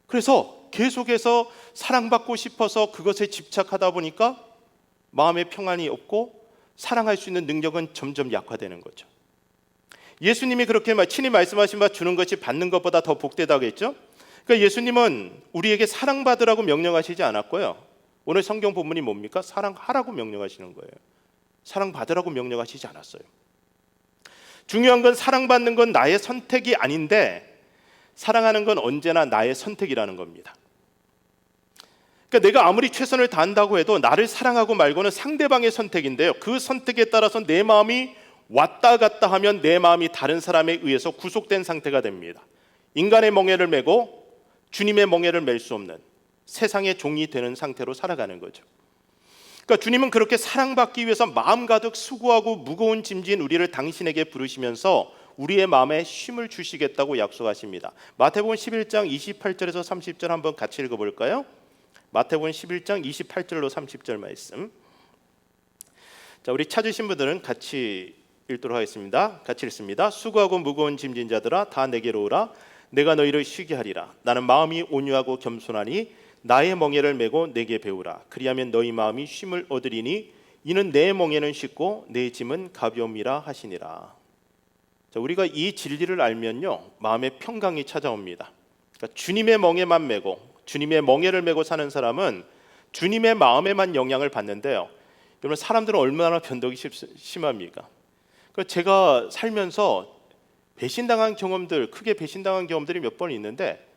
그래서 계속해서 사랑받고 싶어서 그것에 집착하다 보니까 마음의 평안이 없고 사랑할 수 있는 능력은 점점 약화되는 거죠. 예수님이 그렇게 친히 말씀하신 바 주는 것이 받는 것보다 더 복되다고 했죠. 그러니까 예수님은 우리에게 사랑받으라고 명령하시지 않았고요. 오늘 성경 본문이 뭡니까? 사랑하라고 명령하시는 거예요. 사랑받으라고 명령하시지 않았어요. 중요한 건 사랑받는 건 나의 선택이 아닌데 사랑하는 건 언제나 나의 선택이라는 겁니다. 그러니까 내가 아무리 최선을 다한다고 해도 나를 사랑하고 말고는 상대방의 선택인데요. 그 선택에 따라서 내 마음이 왔다 갔다 하면 내 마음이 다른 사람에 의해서 구속된 상태가 됩니다. 인간의 멍에를 메고 주님의 멍에를 맬 수 없는 세상의 종이 되는 상태로 살아가는 거죠. 그러니까 주님은 그렇게 사랑받기 위해서 마음 가득 수고하고 무거운 짐진 우리를 당신에게 부르시면서 우리의 마음에 쉼을 주시겠다고 약속하십니다. 마태복음 11장 28절에서 30절 한번 같이 읽어볼까요? 마태복음 11장 28절로 30절 말씀. 자, 우리 찾으신 분들은 같이 읽도록 하겠습니다. 같이 읽습니다. 수고하고 무거운 짐진 자들아 다 내게로 오라. 내가 너희를 쉬게 하리라. 나는 마음이 온유하고 겸손하니 나의 멍에를 메고 내게 배우라. 그리하면 너희 마음이 쉼을 얻으리니 이는 내 멍에는 쉽고 내 짐은 가벼움이라 하시니라. 자, 우리가 이 진리를 알면요 마음의 평강이 찾아옵니다. 그러니까 주님의 멍에만 메고 주님의 멍에를 메고 사는 사람은 주님의 마음에만 영향을 받는데요. 여러분 사람들은 얼마나 변덕이 심합니까? 그러니까 제가 살면서 배신당한 경험들, 크게 배신당한 경험들이 몇 번 있는데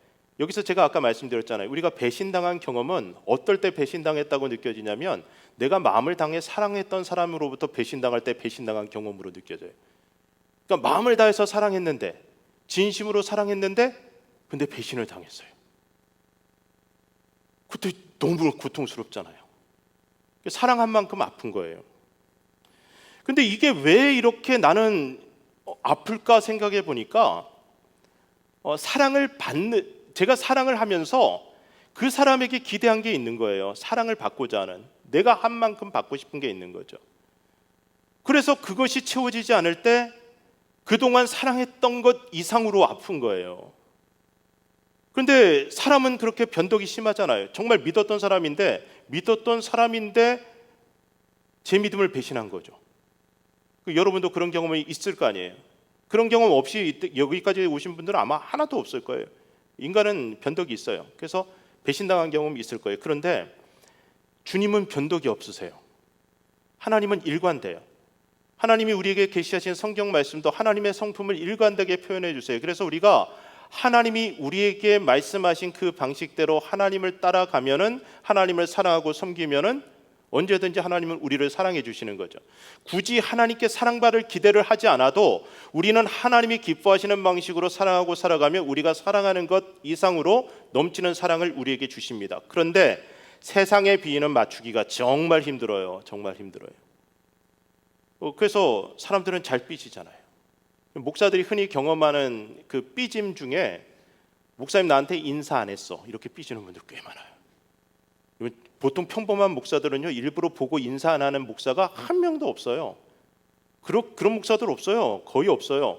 여기서 제가 아까 말씀드렸잖아요. 우리가 배신당한 경험은 어떨 때 배신당했다고 느껴지냐면 내가 마음을 당해 사랑했던 사람으로부터 배신당할 때 배신당한 경험으로 느껴져요. 그러니까 마음을 다해서 사랑했는데 진심으로 사랑했는데 근데 배신을 당했어요. 그때 너무 고통스럽잖아요. 사랑한 만큼 아픈 거예요. 근데 이게 왜 이렇게 나는 아플까 생각해 보니까 제가 사랑을 하면서 그 사람에게 기대한 게 있는 거예요. 사랑을 받고자 하는, 내가 한 만큼 받고 싶은 게 있는 거죠. 그래서 그것이 채워지지 않을 때 그동안 사랑했던 것 이상으로 아픈 거예요. 그런데 사람은 그렇게 변덕이 심하잖아요. 정말 믿었던 사람인데 제 믿음을 배신한 거죠. 여러분도 그런 경험이 있을 거 아니에요. 그런 경험 없이 여기까지 오신 분들은 아마 하나도 없을 거예요. 인간은 변덕이 있어요. 그래서 배신당한 경험이 있을 거예요. 그런데 주님은 변덕이 없으세요. 하나님은 일관돼요. 하나님이 우리에게 계시하신 성경 말씀도 하나님의 성품을 일관되게 표현해 주세요. 그래서 우리가 하나님이 우리에게 말씀하신 그 방식대로 하나님을 따라가면은, 하나님을 사랑하고 섬기면은 언제든지 하나님은 우리를 사랑해 주시는 거죠. 굳이 하나님께 사랑받을 기대를 하지 않아도 우리는 하나님이 기뻐하시는 방식으로 사랑하고 살아가면 우리가 사랑하는 것 이상으로 넘치는 사랑을 우리에게 주십니다. 그런데 세상의 비위는 맞추기가 정말 힘들어요. 정말 힘들어요. 그래서 사람들은 잘 삐지잖아요. 목사들이 흔히 경험하는 그 삐짐 중에, 목사님 나한테 인사 안 했어, 이렇게 삐지는 분들 꽤 많아요. 보통 평범한 목사들은요, 일부러 보고 인사 안 하는 목사가 한 명도 없어요. 그런 목사들 없어요. 거의 없어요.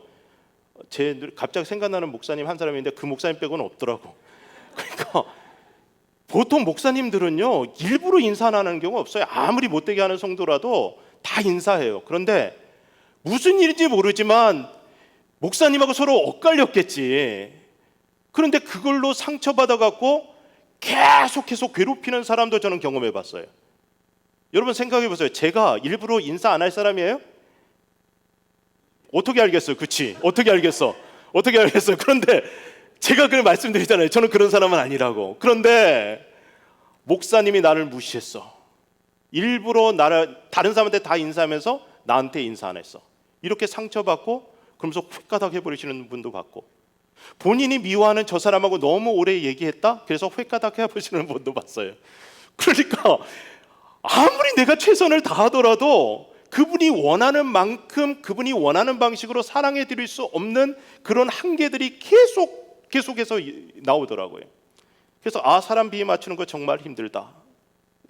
갑자기 생각나는 목사님 한 사람인데 그 목사님 빼고는 없더라고. 그러니까 보통 목사님들은요, 일부러 인사 안 하는 경우 없어요. 아무리 못되게 하는 성도라도 다 인사해요. 그런데 무슨 일인지 모르지만 목사님하고 서로 엇갈렸겠지. 그런데 그걸로 상처받아갖고 계속 괴롭히는 사람도 저는 경험해봤어요. 여러분 생각해보세요. 제가 일부러 인사 안 할 사람이에요? 어떻게 알겠어요? 그치? 어떻게 알겠어? 그런데 제가 그걸 말씀드리잖아요. 저는 그런 사람은 아니라고. 그런데 목사님이 나를 무시했어. 일부러 다른 사람한테 다 인사하면서 나한테 인사 안 했어. 이렇게 상처받고 그러면서 휙가닥 해버리시는 분도 봤고, 본인이 미워하는 저 사람하고 너무 오래 얘기했다? 그래서 휙가닥 해버리시는 분도 봤어요. 그러니까 아무리 내가 최선을 다하더라도 그분이 원하는 만큼, 그분이 원하는 방식으로 사랑해 드릴 수 없는 그런 한계들이 계속해서 나오더라고요. 그래서 사람 비위 맞추는 거 정말 힘들다.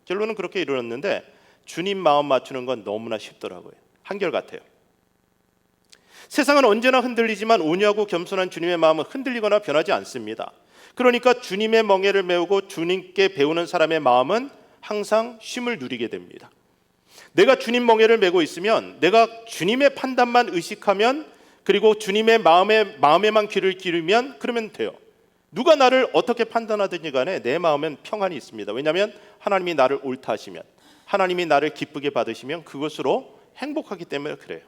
결론은 그렇게 이르렀는데 주님 마음 맞추는 건 너무나 쉽더라고요. 한결같아요. 세상은 언제나 흔들리지만 온유하고 겸손한 주님의 마음은 흔들리거나 변하지 않습니다. 그러니까 주님의 멍에를 메우고 주님께 배우는 사람의 마음은 항상 쉼을 누리게 됩니다. 내가 주님 멍에를 메고 있으면, 내가 주님의 판단만 의식하면, 그리고 주님의 마음에만 귀를 기울이면 그러면 돼요. 누가 나를 어떻게 판단하든지 간에 내 마음엔 평안이 있습니다. 왜냐하면 하나님이 나를 옳다 하시면, 하나님이 나를 기쁘게 받으시면 그것으로 행복하기 때문에 그래요.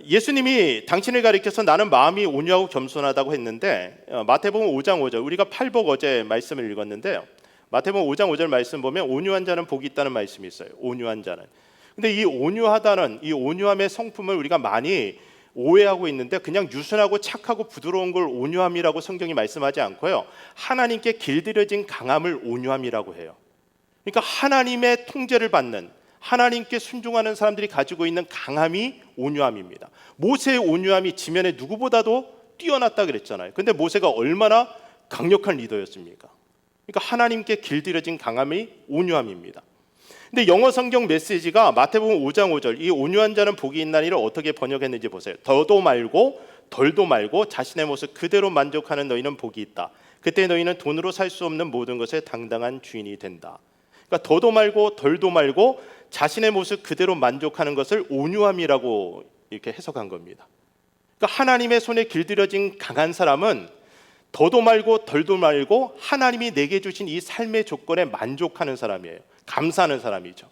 예수님이 당신을 가리켜서 나는 마음이 온유하고 겸손하다고 했는데, 마태복음 5장 5절, 우리가 팔복 어제 말씀을 읽었는데요, 마태복음 5장 5절 말씀 보면 온유한 자는 복이 있다는 말씀이 있어요. 온유한 자는. 근데 이 온유하다는, 이 온유함의 성품을 우리가 많이 오해하고 있는데, 그냥 유순하고 착하고 부드러운 걸 온유함이라고 성경이 말씀하지 않고요, 하나님께 길들여진 강함을 온유함이라고 해요. 그러니까 하나님의 통제를 받는, 하나님께 순종하는 사람들이 가지고 있는 강함이 온유함입니다. 모세의 온유함이 지면에 누구보다도 뛰어났다 그랬잖아요. 근데 모세가 얼마나 강력한 리더였습니까? 그러니까 하나님께 길들여진 강함이 온유함입니다. 근데 영어 성경 메시지가 마태복음 5장 5절, 이 온유한 자는 복이 있나니를 어떻게 번역했는지 보세요. 더도 말고 덜도 말고 자신의 모습 그대로 만족하는 너희는 복이 있다. 그때 너희는 돈으로 살 수 없는 모든 것의 당당한 주인이 된다. 그러니까 더도 말고 덜도 말고 자신의 모습 그대로 만족하는 것을 온유함이라고 이렇게 해석한 겁니다. 그러니까 하나님의 손에 길들여진 강한 사람은 더도 말고 덜도 말고 하나님이 내게 주신 이 삶의 조건에 만족하는 사람이에요. 감사하는 사람이죠.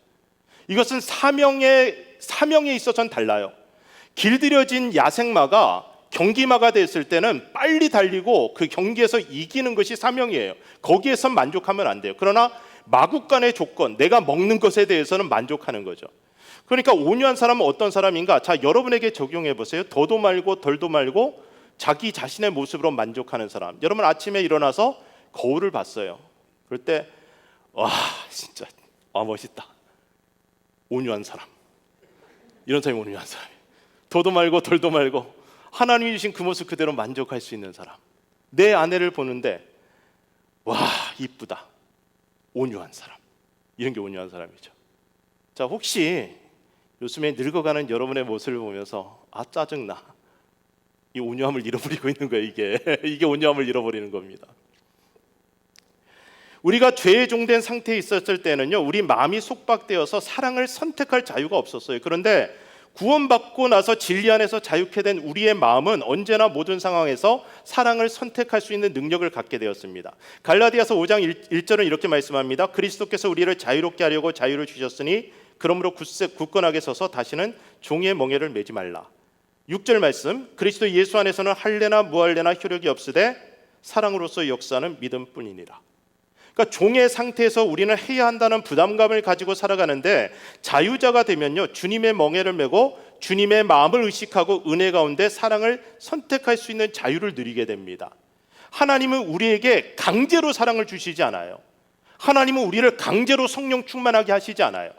이것은 사명에 있어서는 달라요. 길들여진 야생마가 경기마가 됐을 때는 빨리 달리고 그 경기에서 이기는 것이 사명이에요. 거기에선 만족하면 안 돼요. 그러나 마국간의 조건, 내가 먹는 것에 대해서는 만족하는 거죠. 그러니까 온유한 사람은 어떤 사람인가? 자, 여러분에게 적용해 보세요. 더도 말고 덜도 말고 자기 자신의 모습으로 만족하는 사람. 여러분 아침에 일어나서 거울을 봤어요. 그럴 때 와, 진짜 멋있다. 온유한 사람. 이런 사람이 온유한 사람이에요. 더도 말고 덜도 말고 하나님이 주신 그 모습 그대로 만족할 수 있는 사람. 내 아내를 보는데 와, 이쁘다. 온유한 사람. 이런 게 온유한 사람이죠. 자, 혹시 요즘에 늙어가는 여러분의 모습을 보면서 짜증나, 이 온유함을 잃어버리고 있는 거예요. 이게 온유함을 잃어버리는 겁니다. 우리가 죄에 종된 상태에 있었을 때는요, 우리 마음이 속박되어서 사랑을 선택할 자유가 없었어요. 그런데 구원받고 나서 진리 안에서 자유케 된 우리의 마음은 언제나 모든 상황에서 사랑을 선택할 수 있는 능력을 갖게 되었습니다. 갈라디아서 5장 1절은 이렇게 말씀합니다. 그리스도께서 우리를 자유롭게 하려고 자유를 주셨으니 그러므로 굳건하게 서서 다시는 종의 멍에를 매지 말라. 6절 말씀, 그리스도 예수 안에서는 할례나 무할례나 효력이 없으되 사랑으로서 역사하는 믿음뿐이니라. 그러니까 종의 상태에서 우리는 해야 한다는 부담감을 가지고 살아가는데, 자유자가 되면요, 주님의 멍에를 메고 주님의 마음을 의식하고 은혜 가운데 사랑을 선택할 수 있는 자유를 누리게 됩니다. 하나님은 우리에게 강제로 사랑을 주시지 않아요. 하나님은 우리를 강제로 성령 충만하게 하시지 않아요.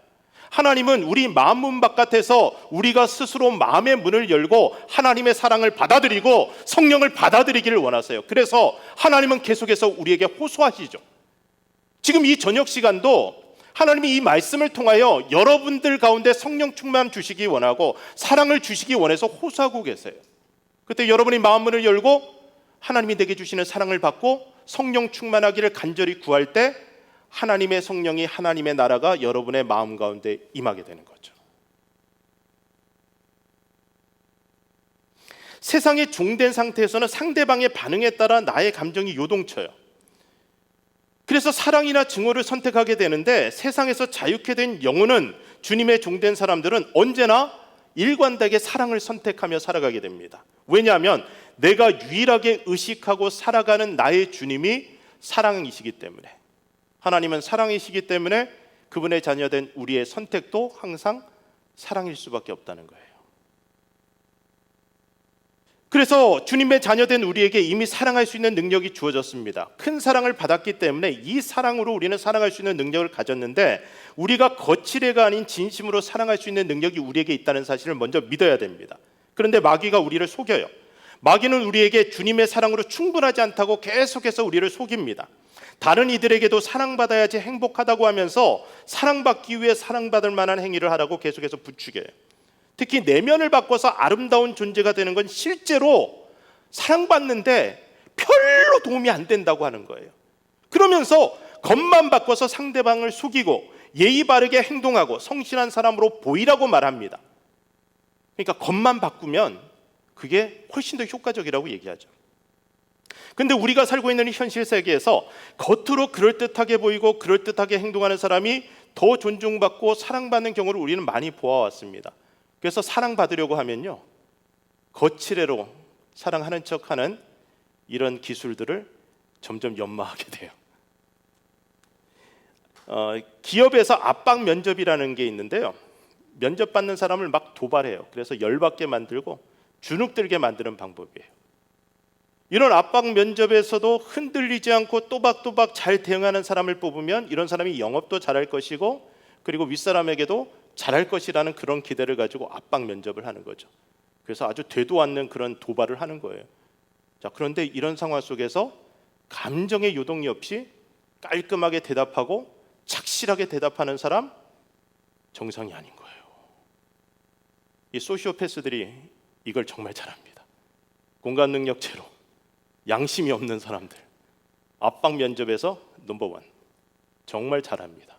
하나님은 우리 마음 문 바깥에서 우리가 스스로 마음의 문을 열고 하나님의 사랑을 받아들이고 성령을 받아들이기를 원하세요. 그래서 하나님은 계속해서 우리에게 호소하시죠. 지금 이 저녁 시간도 하나님이 이 말씀을 통하여 여러분들 가운데 성령 충만 주시기 원하고 사랑을 주시기 원해서 호소하고 계세요. 그때 여러분이 마음 문을 열고 하나님이 내게 주시는 사랑을 받고 성령 충만하기를 간절히 구할 때 하나님의 성령이, 하나님의 나라가 여러분의 마음 가운데 임하게 되는 거죠. 세상에 종된 상태에서는 상대방의 반응에 따라 나의 감정이 요동쳐요. 그래서 사랑이나 증오를 선택하게 되는데, 세상에서 자유케 된 영혼은, 주님의 종된 사람들은 언제나 일관되게 사랑을 선택하며 살아가게 됩니다. 왜냐하면 내가 유일하게 의식하고 살아가는 나의 주님이 사랑이시기 때문에, 하나님은 사랑이시기 때문에 그분의 자녀된 우리의 선택도 항상 사랑일 수밖에 없다는 거예요. 그래서 주님의 자녀된 우리에게 이미 사랑할 수 있는 능력이 주어졌습니다. 큰 사랑을 받았기 때문에 이 사랑으로 우리는 사랑할 수 있는 능력을 가졌는데, 우리가 거칠애가 아닌 진심으로 사랑할 수 있는 능력이 우리에게 있다는 사실을 먼저 믿어야 됩니다. 그런데 마귀가 우리를 속여요. 마귀는 우리에게 주님의 사랑으로 충분하지 않다고 계속해서 우리를 속입니다. 다른 이들에게도 사랑받아야지 행복하다고 하면서 사랑받기 위해 사랑받을 만한 행위를 하라고 계속해서 부추겨요. 특히 내면을 바꿔서 아름다운 존재가 되는 건 실제로 사랑받는데 별로 도움이 안 된다고 하는 거예요. 그러면서 겉만 바꿔서 상대방을 속이고 예의 바르게 행동하고 성실한 사람으로 보이라고 말합니다. 그러니까 겉만 바꾸면 그게 훨씬 더 효과적이라고 얘기하죠. 근데 우리가 살고 있는 이 현실 세계에서 겉으로 그럴듯하게 보이고 그럴듯하게 행동하는 사람이 더 존중받고 사랑받는 경우를 우리는 많이 보아왔습니다. 그래서 사랑받으려고 하면요, 거칠애로 사랑하는 척하는 이런 기술들을 점점 연마하게 돼요. 기업에서 압박 면접이라는 게 있는데요, 면접받는 사람을 막 도발해요. 그래서 열받게 만들고 주눅들게 만드는 방법이에요. 이런 압박 면접에서도 흔들리지 않고 또박또박 잘 대응하는 사람을 뽑으면 이런 사람이 영업도 잘할 것이고, 그리고 윗사람에게도 잘할 것이라는 그런 기대를 가지고 압박 면접을 하는 거죠. 그래서 아주 되도 않는 그런 도발을 하는 거예요. 자, 그런데 이런 상황 속에서 감정의 요동이 없이 깔끔하게 대답하고 착실하게 대답하는 사람, 정상이 아닌 거예요. 이 소시오패스들이 이걸 정말 잘합니다. 공감 능력 제로, 양심이 없는 사람들, 압박 면접에서 넘버원, 정말 잘합니다.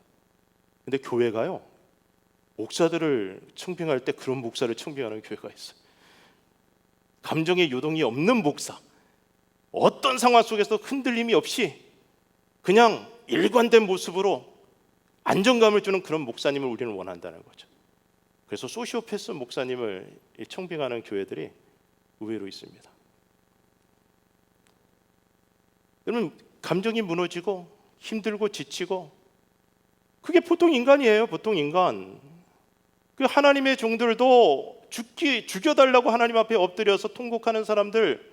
근데 교회가요, 목사들을 청빙할 때 그런 목사를 청빙하는 교회가 있어요. 감정의 요동이 없는 목사, 어떤 상황 속에서 흔들림이 없이 그냥 일관된 모습으로 안정감을 주는 그런 목사님을 우리는 원한다는 거죠. 그래서 소시오패스 목사님을 청빙하는 교회들이 의외로 있습니다. 여러분, 감정이 무너지고 힘들고 지치고, 그게 보통 인간이에요. 보통 인간. 그 하나님의 종들도 죽여달라고 하나님 앞에 엎드려서 통곡하는 사람들,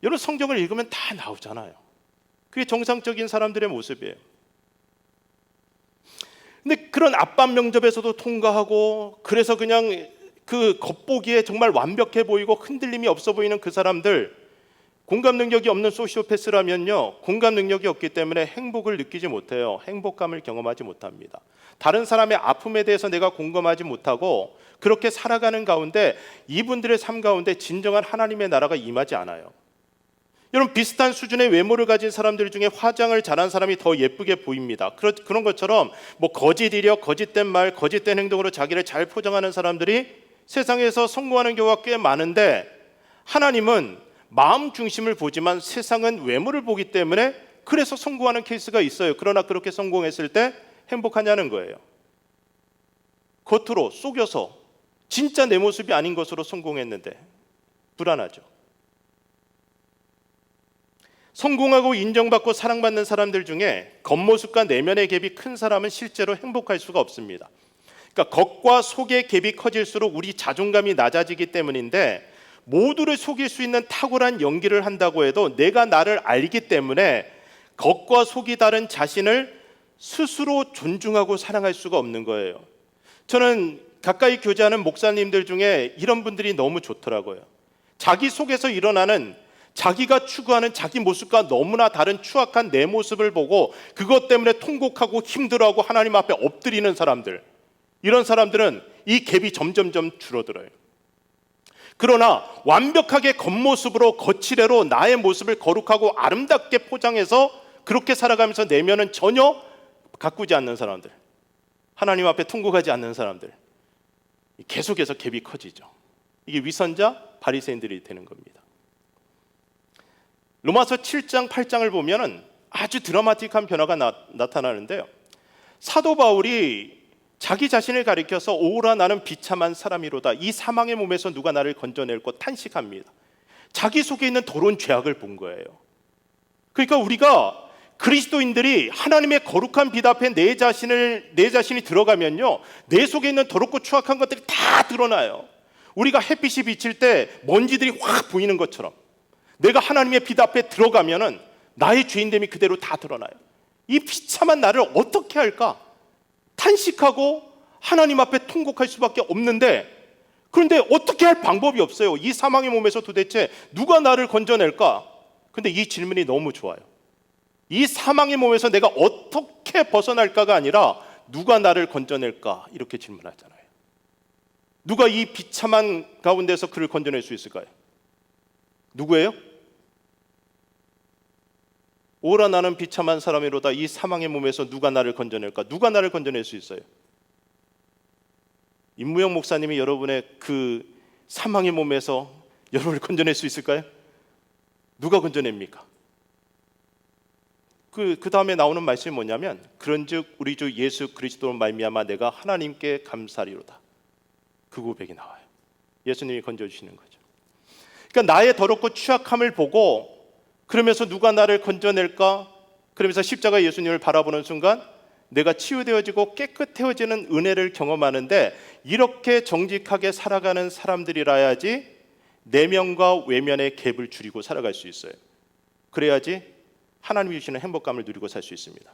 여러분 성경을 읽으면 다 나오잖아요. 그게 정상적인 사람들의 모습이에요. 근데 그런 압박 면접에서도 통과하고, 그래서 그냥 그 겉보기에 정말 완벽해 보이고 흔들림이 없어 보이는 그 사람들, 공감 능력이 없는 소시오패스라면요, 공감 능력이 없기 때문에 행복을 느끼지 못해요. 행복감을 경험하지 못합니다. 다른 사람의 아픔에 대해서 내가 공감하지 못하고 그렇게 살아가는 가운데 이분들의 삶 가운데 진정한 하나님의 나라가 임하지 않아요. 여러분, 비슷한 수준의 외모를 가진 사람들 중에 화장을 잘한 사람이 더 예쁘게 보입니다. 그런 것처럼 뭐 거짓 이력, 거짓된 말, 거짓된 행동으로 자기를 잘 포장하는 사람들이 세상에서 성공하는 경우가 꽤 많은데, 하나님은 마음 중심을 보지만 세상은 외모를 보기 때문에 그래서 성공하는 케이스가 있어요. 그러나 그렇게 성공했을 때 행복하냐는 거예요. 겉으로 속여서 진짜 내 모습이 아닌 것으로 성공했는데 불안하죠. 성공하고 인정받고 사랑받는 사람들 중에 겉모습과 내면의 갭이 큰 사람은 실제로 행복할 수가 없습니다. 그러니까 겉과 속의 갭이 커질수록 우리 자존감이 낮아지기 때문인데, 모두를 속일 수 있는 탁월한 연기를 한다고 해도 내가 나를 알기 때문에 겉과 속이 다른 자신을 스스로 존중하고 사랑할 수가 없는 거예요. 저는 가까이 교제하는 목사님들 중에 이런 분들이 너무 좋더라고요. 자기 속에서 일어나는 자기가 추구하는 자기 모습과 너무나 다른 추악한 내 모습을 보고 그것 때문에 통곡하고 힘들어하고 하나님 앞에 엎드리는 사람들, 이런 사람들은 이 갭이 점점점 줄어들어요. 그러나 완벽하게 겉모습으로 거칠애로 나의 모습을 거룩하고 아름답게 포장해서 그렇게 살아가면서 내면은 전혀 가꾸지 않는 사람들, 하나님 앞에 통곡하지 않는 사람들, 계속해서 갭이 커지죠. 이게 위선자 바리새인들이 되는 겁니다. 로마서 7장 8장을 보면은 아주 드라마틱한 변화가 나타나는데요. 사도 바울이 자기 자신을 가리켜서 오라 나는 비참한 사람이로다, 이 사망의 몸에서 누가 나를 건져낼고 탄식합니다. 자기 속에 있는 더러운 죄악을 본 거예요. 그러니까 우리가 그리스도인들이 하나님의 거룩한 빛 앞에 내 자신이 들어가면요, 내 속에 있는 더럽고 추악한 것들이 다 드러나요. 우리가 햇빛이 비칠 때 먼지들이 확 보이는 것처럼 내가 하나님의 빛 앞에 들어가면은 나의 죄인됨이 그대로 다 드러나요. 이 비참한 나를 어떻게 할까? 탄식하고 하나님 앞에 통곡할 수밖에 없는데, 그런데 어떻게 할 방법이 없어요. 이 사망의 몸에서 도대체 누가 나를 건져낼까? 근데 이 질문이 너무 좋아요. 이 사망의 몸에서 내가 어떻게 벗어날까가 아니라 누가 나를 건져낼까? 이렇게 질문하잖아요. 누가 이 비참한 가운데서 그를 건져낼 수 있을까요? 누구예요? 오라 나는 비참한 사람이로다, 이 사망의 몸에서 누가 나를 건져낼까? 누가 나를 건져낼 수 있어요? 임무영 목사님이 여러분의 그 사망의 몸에서 여러분을 건져낼 수 있을까요? 누가 건져냅니까? 그 다음에 나오는 말씀이 뭐냐면, 그런즉 우리 주 예수 그리스도로 말미암아 내가 하나님께 감사리로다. 그 고백이 나와요. 예수님이 건져주시는 거죠. 그러니까 나의 더럽고 취약함을 보고, 그러면서 누가 나를 건져낼까? 그러면서 십자가 예수님을 바라보는 순간 내가 치유되어지고 깨끗해지는 은혜를 경험하는데, 이렇게 정직하게 살아가는 사람들이라야지 내면과 외면의 갭을 줄이고 살아갈 수 있어요. 그래야지 하나님이 주시는 행복감을 누리고 살 수 있습니다.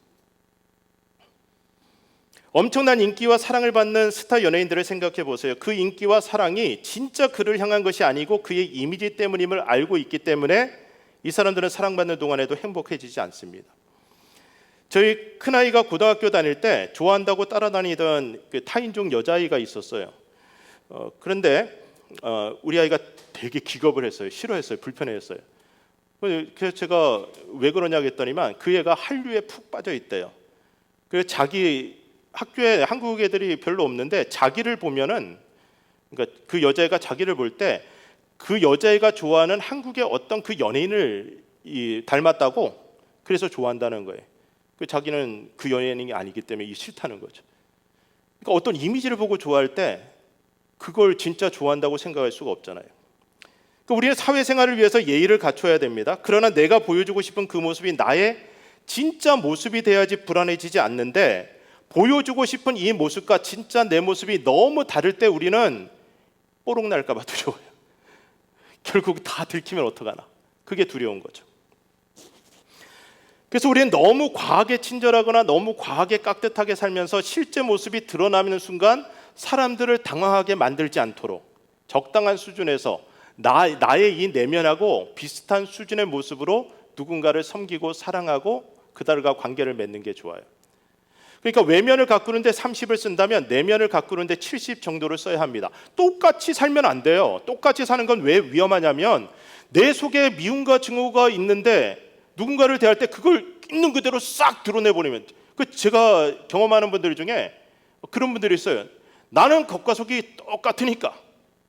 엄청난 인기와 사랑을 받는 스타 연예인들을 생각해 보세요. 그 인기와 사랑이 진짜 그를 향한 것이 아니고 그의 이미지 때문임을 알고 있기 때문에 이 사람들은 사랑받는 동안에도 행복해지지 않습니다. 저희 큰아이가 고등학교 다닐 때 좋아한다고 따라다니던 그 타인종 여자아이가 있었어요. 그런데 우리 아이가 되게 기겁을 했어요. 싫어했어요. 불편해했어요. 그래서 제가 왜 그러냐고 했더니만 그 애가 한류에 푹 빠져 있대요. 그래서 자기 학교에 한국 애들이 별로 없는데 자기를 보면은, 그러니까 그 여자애가 자기를 볼 때 그 여자애가 좋아하는 한국의 어떤 그 연예인을 닮았다고, 그래서 좋아한다는 거예요. 그 자기는 그 연예인이 아니기 때문에 이 싫다는 거죠. 그러니까 어떤 이미지를 보고 좋아할 때 그걸 진짜 좋아한다고 생각할 수가 없잖아요. 그러니까 우리는 사회생활을 위해서 예의를 갖춰야 됩니다. 그러나 내가 보여주고 싶은 그 모습이 나의 진짜 모습이 돼야지 불안해지지 않는데, 보여주고 싶은 이 모습과 진짜 내 모습이 너무 다를 때 우리는 뽀록 날까 봐 두려워요. 결국 다 들키면 어떡하나, 그게 두려운 거죠. 그래서 우리는 너무 과하게 친절하거나 너무 과하게 깍듯하게 살면서 실제 모습이 드러나는 순간 사람들을 당황하게 만들지 않도록 적당한 수준에서 나의 이 내면하고 비슷한 수준의 모습으로 누군가를 섬기고 사랑하고 그들과 관계를 맺는 게 좋아요. 그러니까 외면을 가꾸는데 30을 쓴다면 내면을 가꾸는데 70 정도를 써야 합니다. 똑같이 살면 안 돼요. 똑같이 사는 건 왜 위험하냐면, 내 속에 미움과 증오가 있는데 누군가를 대할 때 그걸 있는 그대로 싹 드러내버리면, 제가 경험하는 분들 중에 그런 분들이 있어요. 나는 겉과 속이 똑같으니까,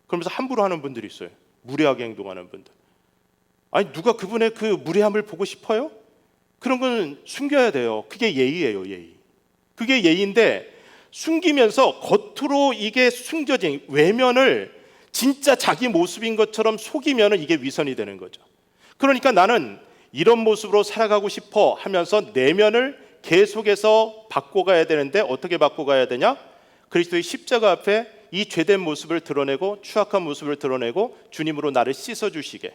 그러면서 함부로 하는 분들이 있어요. 무례하게 행동하는 분들. 아니, 누가 그분의 그 무례함을 보고 싶어요? 그런 건 숨겨야 돼요. 그게 예의예요, 예의. 그게 예의인데, 숨기면서 겉으로 이게 숨겨진 외면을 진짜 자기 모습인 것처럼 속이면 이게 위선이 되는 거죠. 그러니까 나는 이런 모습으로 살아가고 싶어 하면서 내면을 계속해서 바꿔가야 되는데, 어떻게 바꿔가야 되냐? 그리스도의 십자가 앞에 이 죄된 모습을 드러내고 추악한 모습을 드러내고 주님으로 나를 씻어주시게,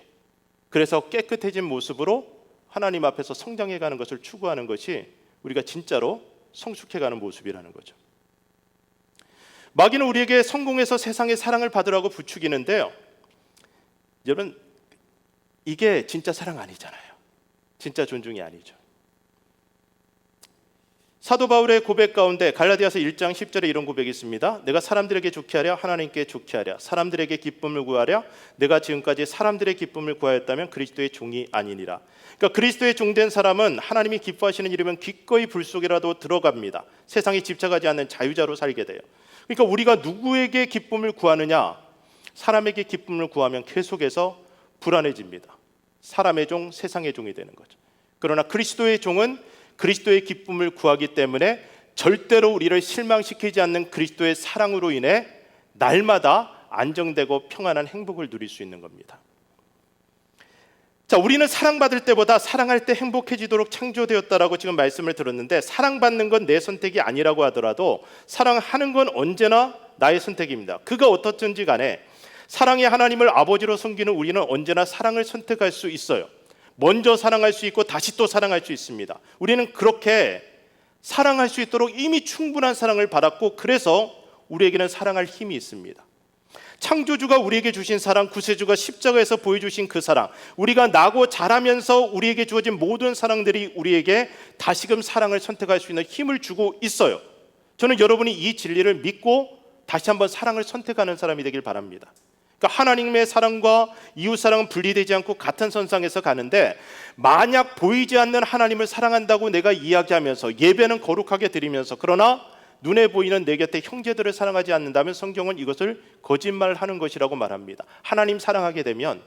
그래서 깨끗해진 모습으로 하나님 앞에서 성장해가는 것을 추구하는 것이 우리가 진짜로 성숙해가는 모습이라는 거죠. 마귀는 우리에게 성공해서 세상의 사랑을 받으라고 부추기는데요, 여러분, 이게 진짜 사랑 아니잖아요. 진짜 존중이 아니죠. 사도 바울의 고백 가운데 갈라디아서 1장 10절에 이런 고백이 있습니다. 내가 사람들에게 좋게 하랴 하나님께 좋게 하랴, 사람들에게 기쁨을 구하랴 내가 지금까지 사람들의 기쁨을 구하였다면 그리스도의 종이 아니니라. 그러니까 그리스도의 종된 사람은 하나님이 기뻐하시는 일이면 기꺼이 불 속이라도 들어갑니다. 세상에 집착하지 않는 자유자로 살게 돼요. 그러니까 우리가 누구에게 기쁨을 구하느냐, 사람에게 기쁨을 구하면 계속해서 불안해집니다. 사람의 종, 세상의 종이 되는 거죠. 그러나 그리스도의 종은 그리스도의 기쁨을 구하기 때문에 절대로 우리를 실망시키지 않는 그리스도의 사랑으로 인해 날마다 안정되고 평안한 행복을 누릴 수 있는 겁니다. 자, 우리는 사랑받을 때보다 사랑할 때 행복해지도록 창조되었다라고 지금 말씀을 들었는데, 사랑받는 건 내 선택이 아니라고 하더라도 사랑하는 건 언제나 나의 선택입니다. 그가 어떻든지 간에 사랑의 하나님을 아버지로 섬기는 우리는 언제나 사랑을 선택할 수 있어요. 먼저 사랑할 수 있고 다시 또 사랑할 수 있습니다. 우리는 그렇게 사랑할 수 있도록 이미 충분한 사랑을 받았고, 그래서 우리에게는 사랑할 힘이 있습니다. 창조주가 우리에게 주신 사랑, 구세주가 십자가에서 보여주신 그 사랑, 우리가 나고 자라면서 우리에게 주어진 모든 사랑들이 우리에게 다시금 사랑을 선택할 수 있는 힘을 주고 있어요. 저는 여러분이 이 진리를 믿고 다시 한번 사랑을 선택하는 사람이 되길 바랍니다. 그러니까 하나님의 사랑과 이웃 사랑은 분리되지 않고 같은 선상에서 가는데, 만약 보이지 않는 하나님을 사랑한다고 내가 이야기하면서 예배는 거룩하게 드리면서, 그러나 눈에 보이는 내 곁에 형제들을 사랑하지 않는다면 성경은 이것을 거짓말하는 것이라고 말합니다. 하나님 사랑하게 되면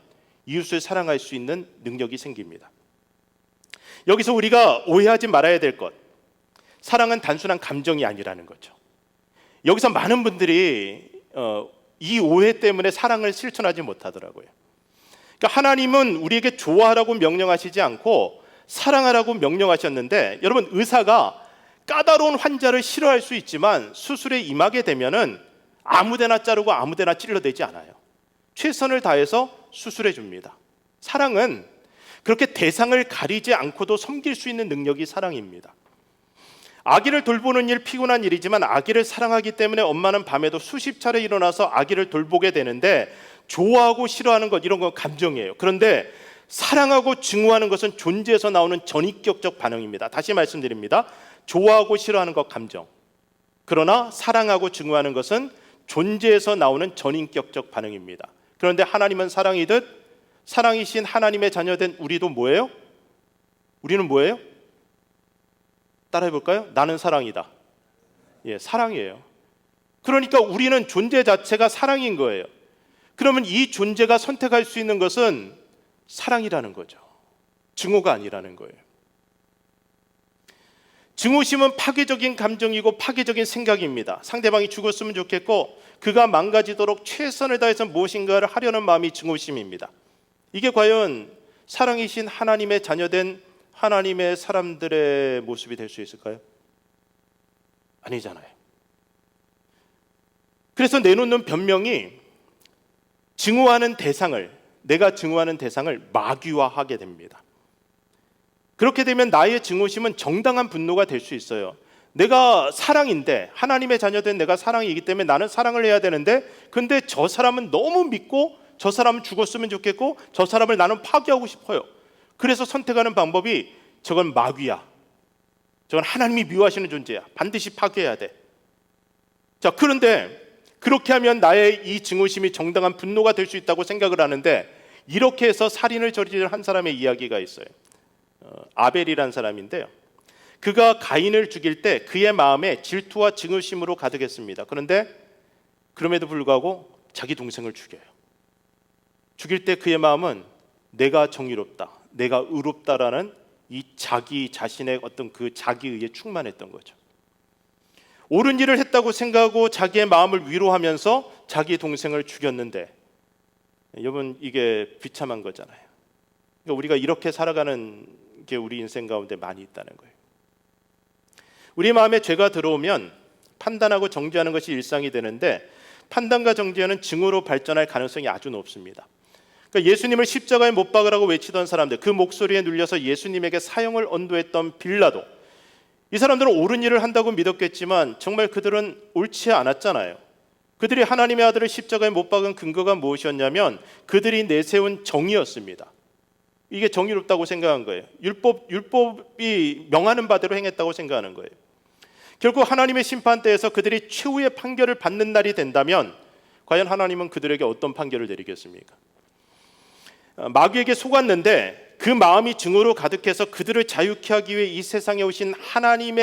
이웃을 사랑할 수 있는 능력이 생깁니다. 여기서 우리가 오해하지 말아야 될 것, 사랑은 단순한 감정이 아니라는 거죠. 여기서 많은 분들이 이 오해 때문에 사랑을 실천하지 못하더라고요. 그러니까 하나님은 우리에게 좋아하라고 명령하시지 않고 사랑하라고 명령하셨는데, 여러분, 의사가 까다로운 환자를 싫어할 수 있지만 수술에 임하게 되면은 아무데나 자르고 아무데나 찔러대지 않아요. 최선을 다해서 수술해 줍니다. 사랑은 그렇게 대상을 가리지 않고도 섬길 수 있는 능력이 사랑입니다. 아기를 돌보는 일 피곤한 일이지만 아기를 사랑하기 때문에 엄마는 밤에도 수십 차례 일어나서 아기를 돌보게 되는데, 좋아하고 싫어하는 것, 이런 건 감정이에요. 그런데 사랑하고 증오하는 것은 존재에서 나오는 전인격적 반응입니다. 다시 말씀드립니다. 좋아하고 싫어하는 것 감정, 그러나 사랑하고 증오하는 것은 존재에서 나오는 전인격적 반응입니다. 그런데 하나님은 사랑이듯 사랑이신 하나님의 자녀된 우리도 뭐예요? 우리는 뭐예요? 따라해 볼까요? 나는 사랑이다. 예, 사랑이에요. 그러니까 우리는 존재 자체가 사랑인 거예요. 그러면 이 존재가 선택할 수 있는 것은 사랑이라는 거죠. 증오가 아니라는 거예요. 증오심은 파괴적인 감정이고 파괴적인 생각입니다. 상대방이 죽었으면 좋겠고 그가 망가지도록 최선을 다해서 무엇인가를 하려는 마음이 증오심입니다. 이게 과연 사랑이신 하나님의 자녀된 하나님의 사람들의 모습이 될 수 있을까요? 아니잖아요. 그래서 내놓는 변명이 증오하는 대상을, 내가 증오하는 대상을 마귀화하게 됩니다. 그렇게 되면 나의 증오심은 정당한 분노가 될 수 있어요. 내가 사랑인데, 하나님의 자녀된 내가 사랑이기 때문에 나는 사랑을 해야 되는데, 근데 저 사람은 너무 믿고 저 사람은 죽었으면 좋겠고 저 사람을 나는 파괴하고 싶어요. 그래서 선택하는 방법이 저건 마귀야, 저건 하나님이 미워하시는 존재야, 반드시 파괴해야 돼. 자, 그런데 그렇게 하면 나의 이 증오심이 정당한 분노가 될 수 있다고 생각을 하는데, 이렇게 해서 살인을 저지른 한 사람의 이야기가 있어요. 아벨이라는 사람인데요. 그가 가인을 죽일 때 그의 마음에 질투와 증오심으로 가득했습니다. 그런데 그럼에도 불구하고 자기 동생을 죽여요. 죽일 때 그의 마음은 내가 정의롭다, 내가 의롭다라는 이 자기 자신의 어떤 그 자기의에 충만했던 거죠. 옳은 일을 했다고 생각하고 자기의 마음을 위로하면서 자기 동생을 죽였는데, 여러분 이게 비참한 거잖아요. 그러니까 우리가 이렇게 살아가는 게 우리 인생 가운데 많이 있다는 거예요. 우리 마음에 죄가 들어오면 판단하고 정죄하는 것이 일상이 되는데, 판단과 정죄는 증오로 발전할 가능성이 아주 높습니다. 그러니까 예수님을 십자가에 못 박으라고 외치던 사람들, 그 목소리에 눌려서 예수님에게 사형을 언도했던 빌라도, 이 사람들은 옳은 일을 한다고 믿었겠지만 정말 그들은 옳지 않았잖아요. 그들이 하나님의 아들을 십자가에 못 박은 근거가 무엇이었냐면 그들이 내세운 정의였습니다. 이게 정의롭다고 생각한 거예요. 율법이 명하는 바대로 행했다고 생각하는 거예요. 결국 하나님의 심판대에서 그들이 최후의 판결을 받는 날이 된다면 과연 하나님은 그들에게 어떤 판결을 내리겠습니까? 마귀에게 속았는데 그 마음이 증오로 가득해서 그들을 자유케 하기 위해 이 세상에 오신 하나님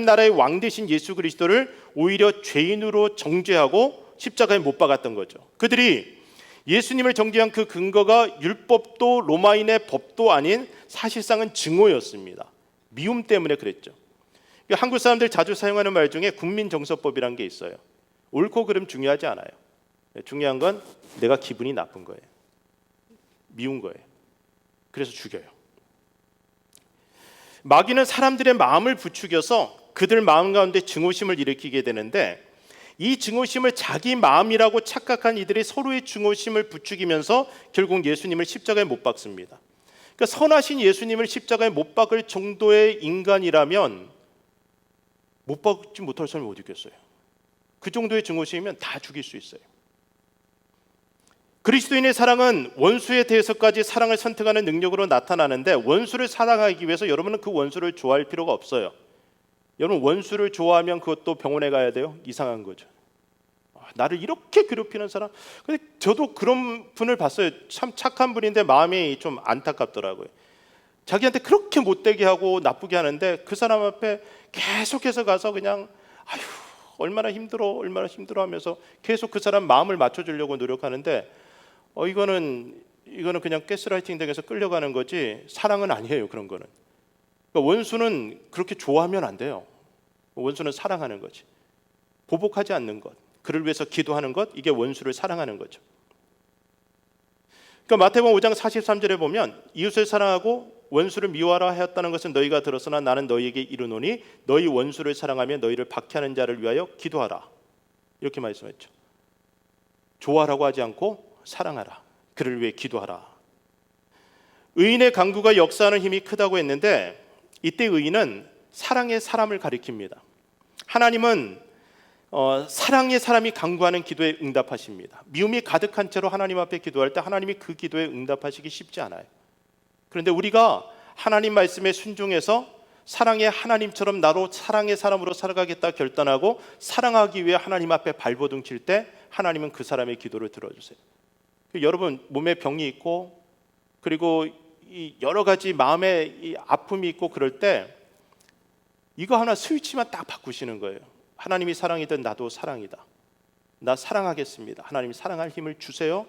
나라의 왕 되신 예수 그리스도를 오히려 죄인으로 정죄하고 십자가에 못 박았던 거죠. 그들이 예수님을 정죄한 그 근거가 율법도 로마인의 법도 아닌 사실상은 증오였습니다. 미움 때문에 그랬죠. 한국 사람들 자주 사용하는 말 중에 국민정서법이라는 게 있어요. 옳고 그름 중요하지 않아요. 중요한 건 내가 기분이 나쁜 거예요. 미운 거예요. 그래서 죽여요. 마귀는 사람들의 마음을 부추겨서 그들 마음 가운데 증오심을 일으키게 되는데, 이 증오심을 자기 마음이라고 착각한 이들이 서로의 증오심을 부추기면서 결국 예수님을 십자가에 못 박습니다. 그러니까 선하신 예수님을 십자가에 못 박을 정도의 인간이라면 못 박지 못할 사람이 어디 있겠어요? 그 정도의 증오심이면 다 죽일 수 있어요. 그리스도인의 사랑은 원수에 대해서까지 사랑을 선택하는 능력으로 나타나는데, 원수를 사랑하기 위해서 여러분은 그 원수를 좋아할 필요가 없어요. 여러분 원수를 좋아하면 그것도 병원에 가야 돼요? 이상한 거죠. 나를 이렇게 괴롭히는 사람. 근데 저도 그런 분을 봤어요. 참 착한 분인데 마음이 좀 안타깝더라고요. 자기한테 그렇게 못되게 하고 나쁘게 하는데 그 사람 앞에 계속해서 가서 그냥 아휴 얼마나 힘들어 하면서 계속 그 사람 마음을 맞춰주려고 노력하는데, 이거는 그냥 가스라이팅 당해서 끌려가는 거지 사랑은 아니에요. 그런 거는. 그러니까 원수는 그렇게 좋아하면 안 돼요. 원수는 사랑하는 거지. 보복하지 않는 것, 그를 위해서 기도하는 것, 이게 원수를 사랑하는 거죠. 그러니까 마태복음 5장 43절에 보면 이웃을 사랑하고 원수를 미워하라 하였다는 것은 너희가 들었으나 나는 너희에게 이르노니 너희 원수를 사랑하며 너희를 박해하는 자를 위하여 기도하라. 이렇게 말씀했죠. 좋아하라고 하지 않고 사랑하라. 그를 위해 기도하라. 의인의 강구가 역사하는 힘이 크다고 했는데, 이때 의인은 사랑의 사람을 가리킵니다. 하나님은 사랑의 사람이 강구하는 기도에 응답하십니다. 미움이 가득한 채로 하나님 앞에 기도할 때 하나님이 그 기도에 응답하시기 쉽지 않아요. 그런데 우리가 하나님 말씀에 순종해서 사랑의 하나님처럼 나로 사랑의 사람으로 살아가겠다 결단하고 사랑하기 위해 하나님 앞에 발버둥 칠 때 하나님은 그 사람의 기도를 들어주세요. 여러분 몸에 병이 있고 그리고 여러 가지 마음에 아픔이 있고 그럴 때 이거 하나 스위치만 딱 바꾸시는 거예요. 하나님이 사랑이든 나도 사랑이다. 나 사랑하겠습니다. 하나님 사랑할 힘을 주세요.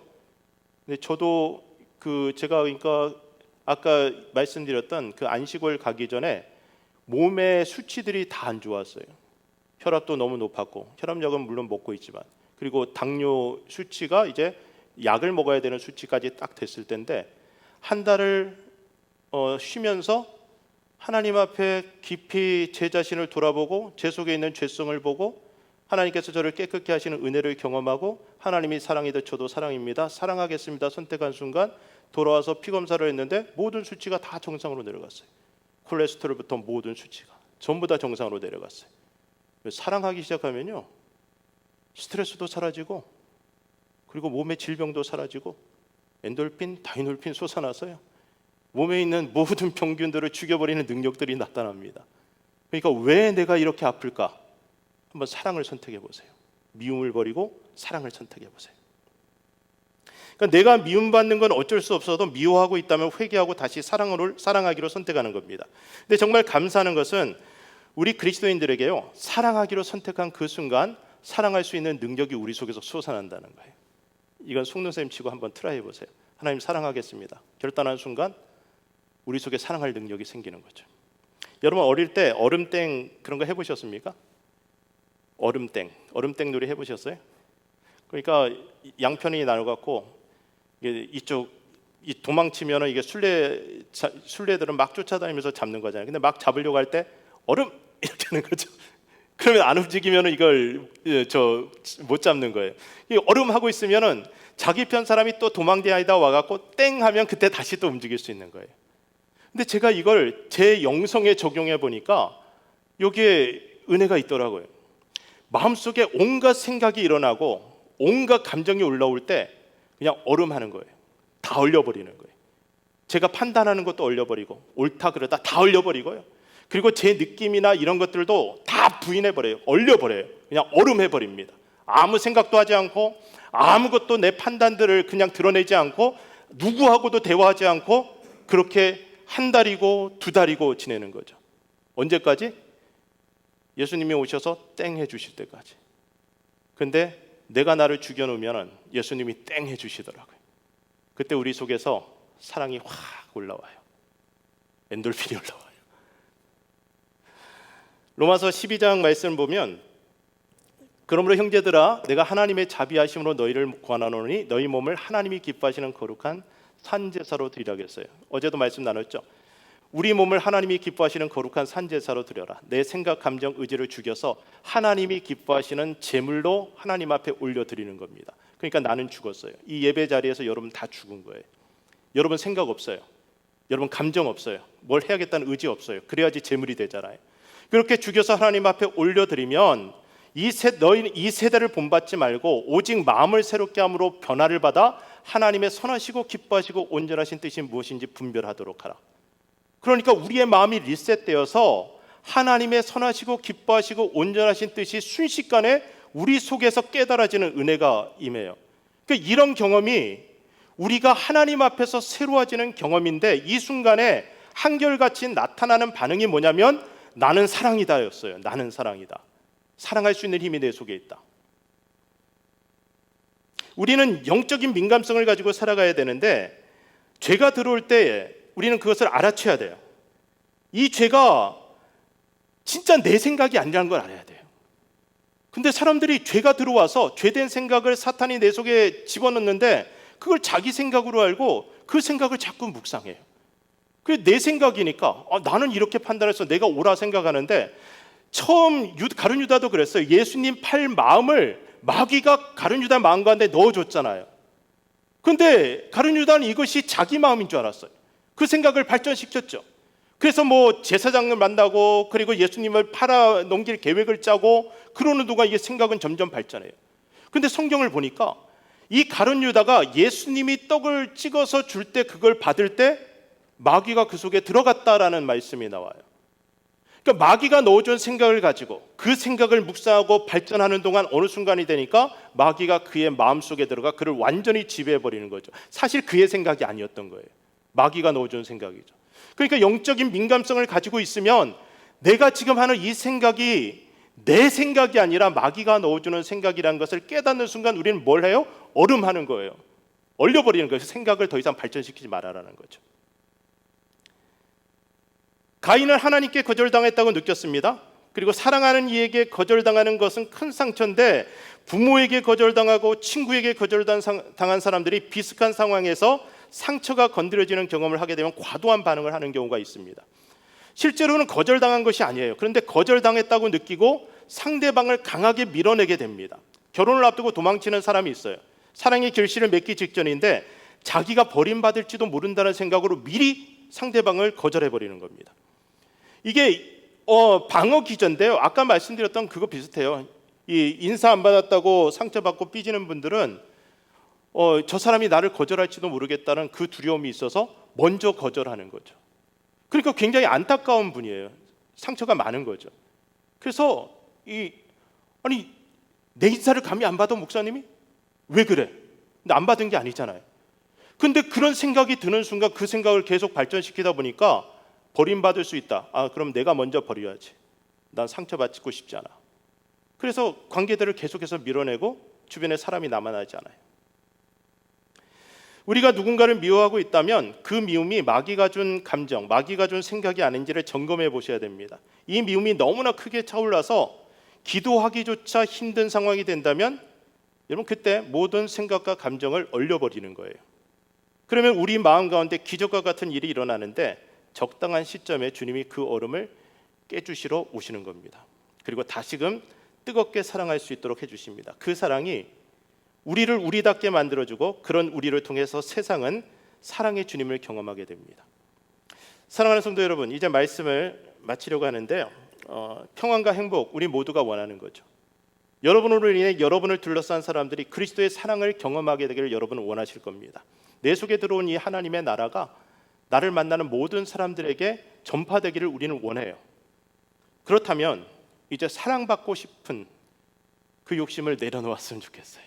근데 저도 제가 그러니까 아까 말씀드렸던 그 안식월 가기 전에 몸의 수치들이 다 안 좋았어요. 혈압도 너무 높았고, 혈압약은 물론 먹고 있지만, 그리고 당뇨 수치가 이제 약을 먹어야 되는 수치까지 딱 됐을 때인데, 한 달을 쉬면서 하나님 앞에 깊이 제 자신을 돌아보고 제 속에 있는 죄성을 보고 하나님께서 저를 깨끗게 하시는 은혜를 경험하고, 하나님이 사랑이듯 저도 사랑입니다, 사랑하겠습니다 선택한 순간 돌아와서 피검사를 했는데 모든 수치가 다 정상으로 내려갔어요. 콜레스테롤부터 모든 수치가 전부 다 정상으로 내려갔어요. 사랑하기 시작하면요, 스트레스도 사라지고 그리고 몸의 질병도 사라지고 엔돌핀, 다이놀핀 솟아나서요 몸에 있는 모든 병균들을 죽여버리는 능력들이 나타납니다. 그러니까 왜 내가 이렇게 아플까? 한번 사랑을 선택해 보세요. 미움을 버리고 사랑을 선택해 보세요. 그러니까 내가 미움받는 건 어쩔 수 없어도 미워하고 있다면 회개하고 다시 사랑하기로 선택하는 겁니다. 근데 정말 감사한 것은 우리 그리스도인들에게요, 사랑하기로 선택한 그 순간 사랑할 수 있는 능력이 우리 속에서 솟아난다는 거예요. 이건 속눈썹 치고 한번 트라이 해보세요. 하나님 사랑하겠습니다. 결단하는 순간 우리 속에 사랑할 능력이 생기는 거죠. 여러분 어릴 때 얼음땡 그런 거 해보셨습니까? 얼음땡 놀이 해보셨어요? 그러니까 양편이 나눠갖고 이쪽 도망치면은 이게 술래들은 막 쫓아다니면서 잡는 거잖아요. 근데 막 잡으려고 할 때 얼음 이렇게 하는 거죠. 그러면 안 움직이면은 이걸 못 잡는 거예요. 이 얼음 하고 있으면은 자기 편 사람이 또 도망다니다 와갖고 땡 하면 그때 다시 또 움직일 수 있는 거예요. 근데 제가 이걸 제 영성에 적용해 보니까 여기에 은혜가 있더라고요. 마음속에 온갖 생각이 일어나고 온갖 감정이 올라올 때 그냥 얼음하는 거예요. 다 얼려버리는 거예요. 제가 판단하는 것도 얼려버리고 옳다 그러다 다 얼려버리고요. 그리고 제 느낌이나 이런 것들도 다 부인해버려요. 얼려버려요. 그냥 얼음해버립니다. 아무 생각도 하지 않고 아무것도 내 판단들을 그냥 드러내지 않고 누구하고도 대화하지 않고 그렇게 한 달이고 두 달이고 지내는 거죠. 언제까지? 예수님이 오셔서 땡 해주실 때까지. 근데 내가 나를 죽여놓으면 예수님이 땡 해주시더라고요. 그때 우리 속에서 사랑이 확 올라와요. 엔돌핀이 올라와요. 로마서 12장 말씀 보면 그러므로 형제들아 내가 하나님의 자비하심으로 너희를 권하노니 너희 몸을 하나님이 기뻐하시는 거룩한 산제사로 드리라 했어요. 어제도 말씀 나눴죠. 우리 몸을 하나님이 기뻐하시는 거룩한 산제사로 드려라. 내 생각, 감정, 의지를 죽여서 하나님이 기뻐하시는 제물로 하나님 앞에 올려드리는 겁니다. 그러니까 나는 죽었어요. 이 예배 자리에서 여러분 다 죽은 거예요. 여러분 생각 없어요. 여러분 감정 없어요. 뭘 해야겠다는 의지 없어요. 그래야지 제물이 되잖아요. 그렇게 죽여서 하나님 앞에 올려드리면 너희는 이 세대를 본받지 말고 오직 마음을 새롭게 함으로 변화를 받아 하나님의 선하시고 기뻐하시고 온전하신 뜻이 무엇인지 분별하도록 하라. 그러니까 우리의 마음이 리셋되어서 하나님의 선하시고 기뻐하시고 온전하신 뜻이 순식간에 우리 속에서 깨달아지는 은혜가 임해요. 그러니까 이런 경험이 우리가 하나님 앞에서 새로워지는 경험인데 이 순간에 한결같이 나타나는 반응이 뭐냐면 나는 사랑이다였어요. 나는 사랑이다. 사랑할 수 있는 힘이 내 속에 있다. 우리는 영적인 민감성을 가지고 살아가야 되는데 죄가 들어올 때 우리는 그것을 알아채야 돼요. 이 죄가 진짜 내 생각이 아니라는 걸 알아야 돼요. 근데 사람들이 죄가 들어와서 죄된 생각을 사탄이 내 속에 집어넣는데 그걸 자기 생각으로 알고 그 생각을 자꾸 묵상해요. 그게 내 생각이니까 나는 이렇게 판단해서 내가 옳아 생각하는데 처음 가룟 유다도 그랬어요. 예수님 팔 마음을 마귀가 가룟 유다 마음 가운데 넣어줬잖아요. 그런데 가룟 유다는 이것이 자기 마음인 줄 알았어요. 그 생각을 발전시켰죠. 그래서 제사장을 만나고 그리고 예수님을 팔아 넘길 계획을 짜고 그러는 동안 이 생각은 점점 발전해요. 그런데 성경을 보니까 이 가룟 유다가 예수님이 떡을 찍어서 줄 때 그걸 받을 때 마귀가 그 속에 들어갔다라는 말씀이 나와요. 그러니까 마귀가 넣어준 생각을 가지고 그 생각을 묵상하고 발전하는 동안 어느 순간이 되니까 마귀가 그의 마음속에 들어가 그를 완전히 지배해버리는 거죠. 사실 그의 생각이 아니었던 거예요. 마귀가 넣어준 생각이죠. 그러니까 영적인 민감성을 가지고 있으면 내가 지금 하는 이 생각이 내 생각이 아니라 마귀가 넣어주는 생각이라는 것을 깨닫는 순간 우리는 뭘 해요? 얼음하는 거예요. 얼려버리는 거예요. 생각을 더 이상 발전시키지 말아라는 거죠. 가인은 하나님께 거절당했다고 느꼈습니다. 그리고 사랑하는 이에게 거절당하는 것은 큰 상처인데 부모에게 거절당하고 친구에게 거절당한 사람들이 비슷한 상황에서 상처가 건드려지는 경험을 하게 되면 과도한 반응을 하는 경우가 있습니다. 실제로는 거절당한 것이 아니에요. 그런데 거절당했다고 느끼고 상대방을 강하게 밀어내게 됩니다. 결혼을 앞두고 도망치는 사람이 있어요. 사랑의 결실을 맺기 직전인데 자기가 버림받을지도 모른다는 생각으로 미리 상대방을 거절해버리는 겁니다. 이게 방어 기전인데요. 아까 말씀드렸던 그거 비슷해요. 이 인사 안 받았다고 상처받고 삐지는 분들은 저 사람이 나를 거절할지도 모르겠다는 그 두려움이 있어서 먼저 거절하는 거죠. 그러니까 굉장히 안타까운 분이에요. 상처가 많은 거죠. 그래서 내 인사를 감히 안 받아 목사님이? 왜 그래? 근데 안 받은 게 아니잖아요. 근데 그런 생각이 드는 순간 그 생각을 계속 발전시키다 보니까 버림받을 수 있다. 그럼 내가 먼저 버려야지. 난 상처받고 싶지 않아. 그래서 관계들을 계속해서 밀어내고 주변에 사람이 남아나지 않아요. 우리가 누군가를 미워하고 있다면 그 미움이 마귀가 준 감정, 마귀가 준 생각이 아닌지를 점검해 보셔야 됩니다. 이 미움이 너무나 크게 차올라서 기도하기조차 힘든 상황이 된다면 여러분 그때 모든 생각과 감정을 얼려버리는 거예요. 그러면 우리 마음 가운데 기적과 같은 일이 일어나는데 적당한 시점에 주님이 그 얼음을 깨주시러 오시는 겁니다. 그리고 다시금 뜨겁게 사랑할 수 있도록 해주십니다. 그 사랑이 우리를 우리답게 만들어주고 그런 우리를 통해서 세상은 사랑의 주님을 경험하게 됩니다. 사랑하는 성도 여러분, 이제 말씀을 마치려고 하는데요. 평안과 행복 우리 모두가 원하는 거죠. 여러분으로 인해 여러분을 둘러싼 사람들이 그리스도의 사랑을 경험하게 되기를 여러분은 원하실 겁니다. 내 속에 들어온 이 하나님의 나라가 나를 만나는 모든 사람들에게 전파되기를 우리는 원해요. 그렇다면 이제 사랑받고 싶은 그 욕심을 내려놓았으면 좋겠어요.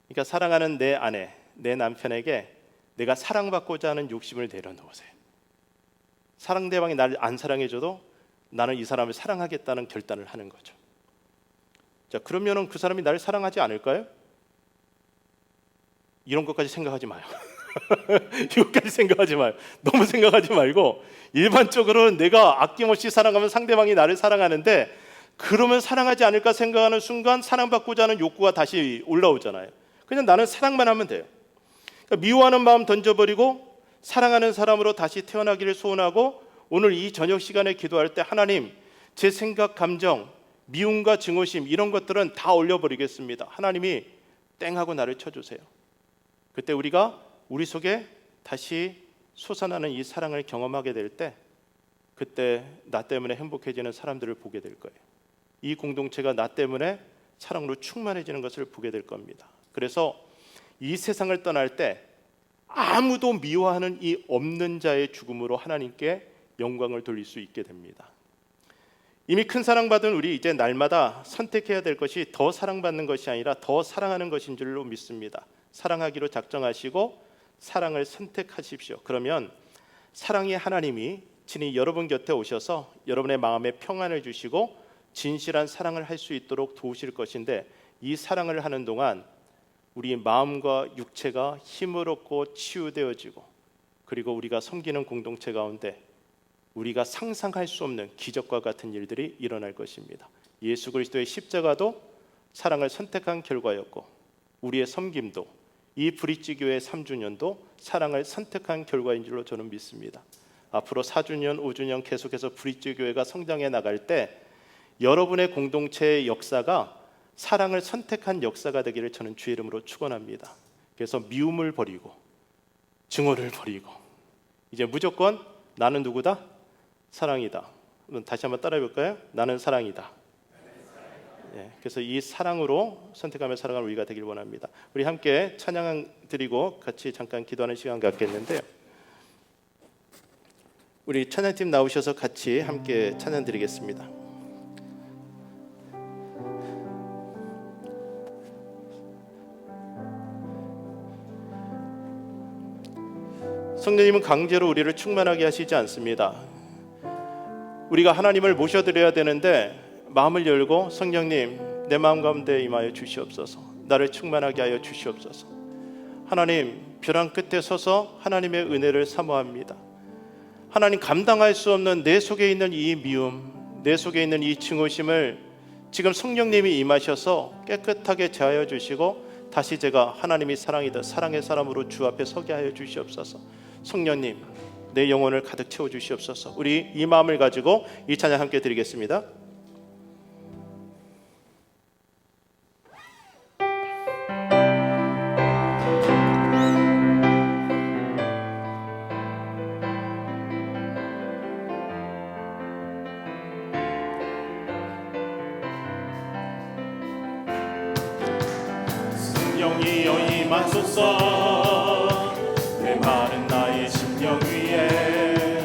그러니까 사랑하는 내 아내, 내 남편에게 내가 사랑받고자 하는 욕심을 내려놓으세요. 상대방이 나를 안 사랑해줘도 나는 이 사람을 사랑하겠다는 결단을 하는 거죠. 자, 그러면은 그 사람이 나를 사랑하지 않을까요? 이런 것까지 생각하지 마요. 이것까지 생각하지 마요. 너무 생각하지 말고 일반적으로는 내가 아낌없이 사랑하면 상대방이 나를 사랑하는데 그러면 사랑하지 않을까 생각하는 순간 사랑받고자 하는 욕구가 다시 올라오잖아요. 그냥 나는 사랑만 하면 돼요. 그러니까 미워하는 마음 던져버리고 사랑하는 사람으로 다시 태어나기를 소원하고 오늘 이 저녁 시간에 기도할 때 하나님 제 생각, 감정, 미움과 증오심 이런 것들은 다 올려버리겠습니다. 하나님이 땡하고 나를 쳐주세요. 그때 우리가 우리 속에 다시 솟아나는 이 사랑을 경험하게 될 때 그때 나 때문에 행복해지는 사람들을 보게 될 거예요. 이 공동체가 나 때문에 사랑으로 충만해지는 것을 보게 될 겁니다. 그래서 이 세상을 떠날 때 아무도 미워하는 이 없는 자의 죽음으로 하나님께 영광을 돌릴 수 있게 됩니다. 이미 큰 사랑받은 우리 이제 날마다 선택해야 될 것이 더 사랑받는 것이 아니라 더 사랑하는 것인 줄로 믿습니다. 사랑하기로 작정하시고 사랑을 선택하십시오. 그러면 사랑의 하나님이 친히 여러분 곁에 오셔서 여러분의 마음에 평안을 주시고 진실한 사랑을 할 수 있도록 도우실 것인데 이 사랑을 하는 동안 우리 마음과 육체가 힘을 얻고 치유되어지고 그리고 우리가 섬기는 공동체 가운데 우리가 상상할 수 없는 기적과 같은 일들이 일어날 것입니다. 예수 그리스도의 십자가도 사랑을 선택한 결과였고 우리의 섬김도 이 브릿지 교회 3주년도 사랑을 선택한 결과인 줄로 저는 믿습니다. 앞으로 4주년, 5주년 계속해서 브릿지 교회가 성장해 나갈 때 여러분의 공동체의 역사가 사랑을 선택한 역사가 되기를 저는 주의 이름으로 축원합니다. 그래서 미움을 버리고 증오를 버리고 이제 무조건 나는 누구다? 사랑이다. 다시 한번 따라해 볼까요? 나는 사랑이다. 그래서 이 사랑으로 선택하며 살아가는 우리가 되길 원합니다. 우리 함께 찬양 드리고 같이 잠깐 기도하는 시간 갖겠는데요. 우리 찬양팀 나오셔서 같이 함께 찬양 드리겠습니다. 성령님은 강제로 우리를 충만하게 하시지 않습니다. 우리가 하나님을 모셔드려야 되는데 마음을 열고 성령님 내 마음 가운데 임하여 주시옵소서. 나를 충만하게 하여 주시옵소서. 하나님 벼랑 끝에 서서 하나님의 은혜를 사모합니다. 하나님 감당할 수 없는 내 속에 있는 이 미움, 내 속에 있는 이 증오심을 지금 성령님이 임하셔서 깨끗하게 제하여 주시고 다시 제가 하나님이 사랑이다 사랑의 사람으로 주 앞에 서게 하여 주시옵소서. 성령님 내 영혼을 가득 채워 주시옵소서. 우리 이 마음을 가지고 이 찬양 함께 드리겠습니다. 성령이여 임하소서. 내 마른 나의 심령 위에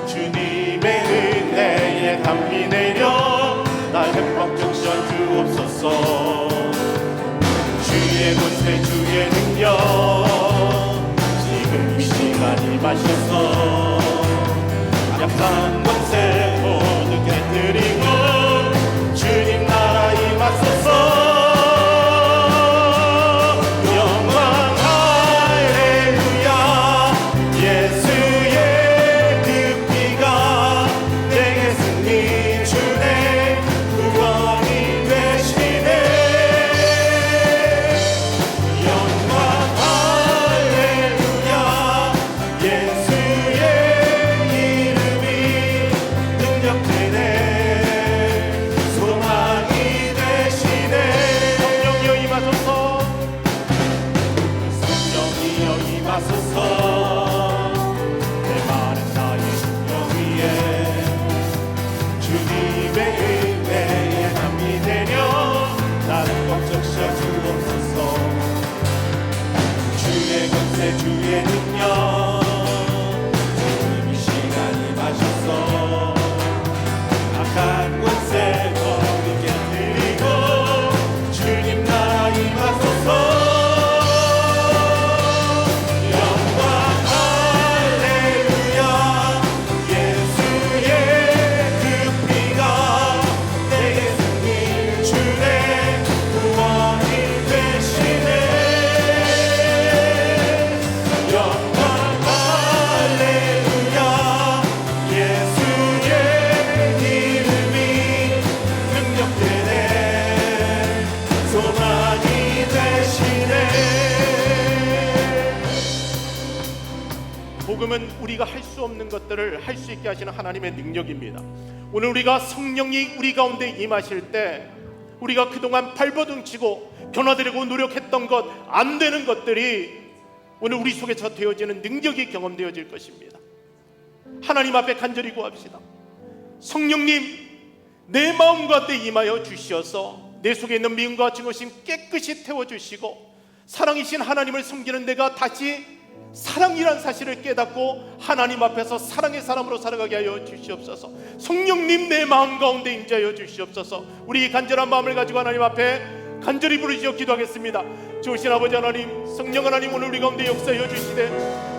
주님의 은혜에 담비 내려 날 흠뻑 적셔 주옵소서. 주의 권세 주의 이제 주의 능력 지금 이 시간 임하셨어. 악한 권세 거룩 깨뜨리고 주님 나라 임하소서. 복음은 우리가 할 수 없는 것들을 할 수 있게 하시는 하나님의 능력입니다. 오늘 우리가 성령이 우리 가운데 임하실 때 우리가 그동안 발버둥치고 변화되려고 노력했던 것, 안 되는 것들이 오늘 우리 속에서 되어지는 능력이 경험되어질 것입니다. 하나님 앞에 간절히 구합시다. 성령님, 내 마음 가운데 임하여 주시어서 내 속에 있는 미움과 증오심 깨끗이 태워주시고 사랑이신 하나님을 섬기는 내가 다시 사랑이란 사실을 깨닫고 하나님 앞에서 사랑의 사람으로 살아가게 하여 주시옵소서. 성령님, 내 마음 가운데 임재하여 주시옵소서. 우리 간절한 마음을 가지고 하나님 앞에 간절히 부르시어 기도하겠습니다. 좋으신 아버지 하나님, 성령 하나님, 오늘 우리 가운데 역사하여 주시되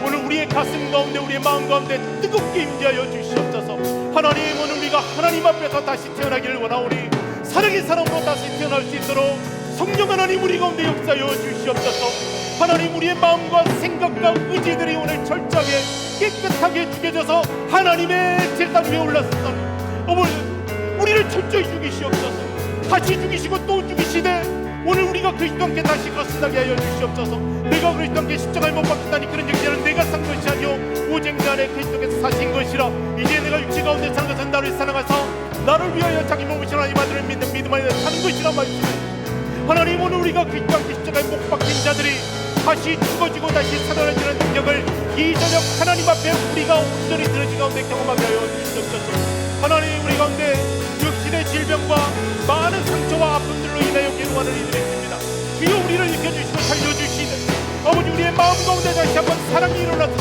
오늘 우리의 가슴 가운데, 우리의 마음 가운데 뜨겁게 임재하여 주시옵소서. 하나님, 오늘 우리가 하나님 앞에서 다시 태어나기를 원하오니 사랑의 사람으로 다시 태어날 수 있도록 성령 하나님, 우리 가운데 역사하여 주시옵소서. 하나님, 우리의 마음과 생각과 의지들이 오늘 철저하게 깨끗하게 죽여져서 하나님의 제단 위에 올랐으니 어머니, 우리를 철저히 죽이시옵소서. 다시 죽이시고 또 죽이시되 오늘 우리가 그리스도와 함께 다시 거듭나게 하여 주시옵소서. 내가 그리스도와 함께 십자가에 못 박히다니 그런 정죄는 내가 산 것이 아니오 오직 내 안에 그리스도께서 사신 것이라. 이제 내가 육체 가운데 사는 것은 나를 사랑하사 나를 위하여 자기 몸을 하나님 아들을 믿는 믿음 안에 사는 것이라 말씀하시오. 하나님, 오늘 우리가 그리스도와 함께 십자가에 못 박힌 자들이 다시 죽어지고 다시 살아나지는 능력을 이 저녁 하나님 앞에 우리가 온전히 들어지 가운데 경험하게 하여 주시옵소서. 하나님, 우리 가운데 육신의 질병과 많은 상처와 아픔들로 인하여 괴로워하는 이들이 있습니다. 주여, 우리를 일으켜주시고 살려주시는 아버지, 우리의 마음 가운데 다시 한번 사랑이 일어나서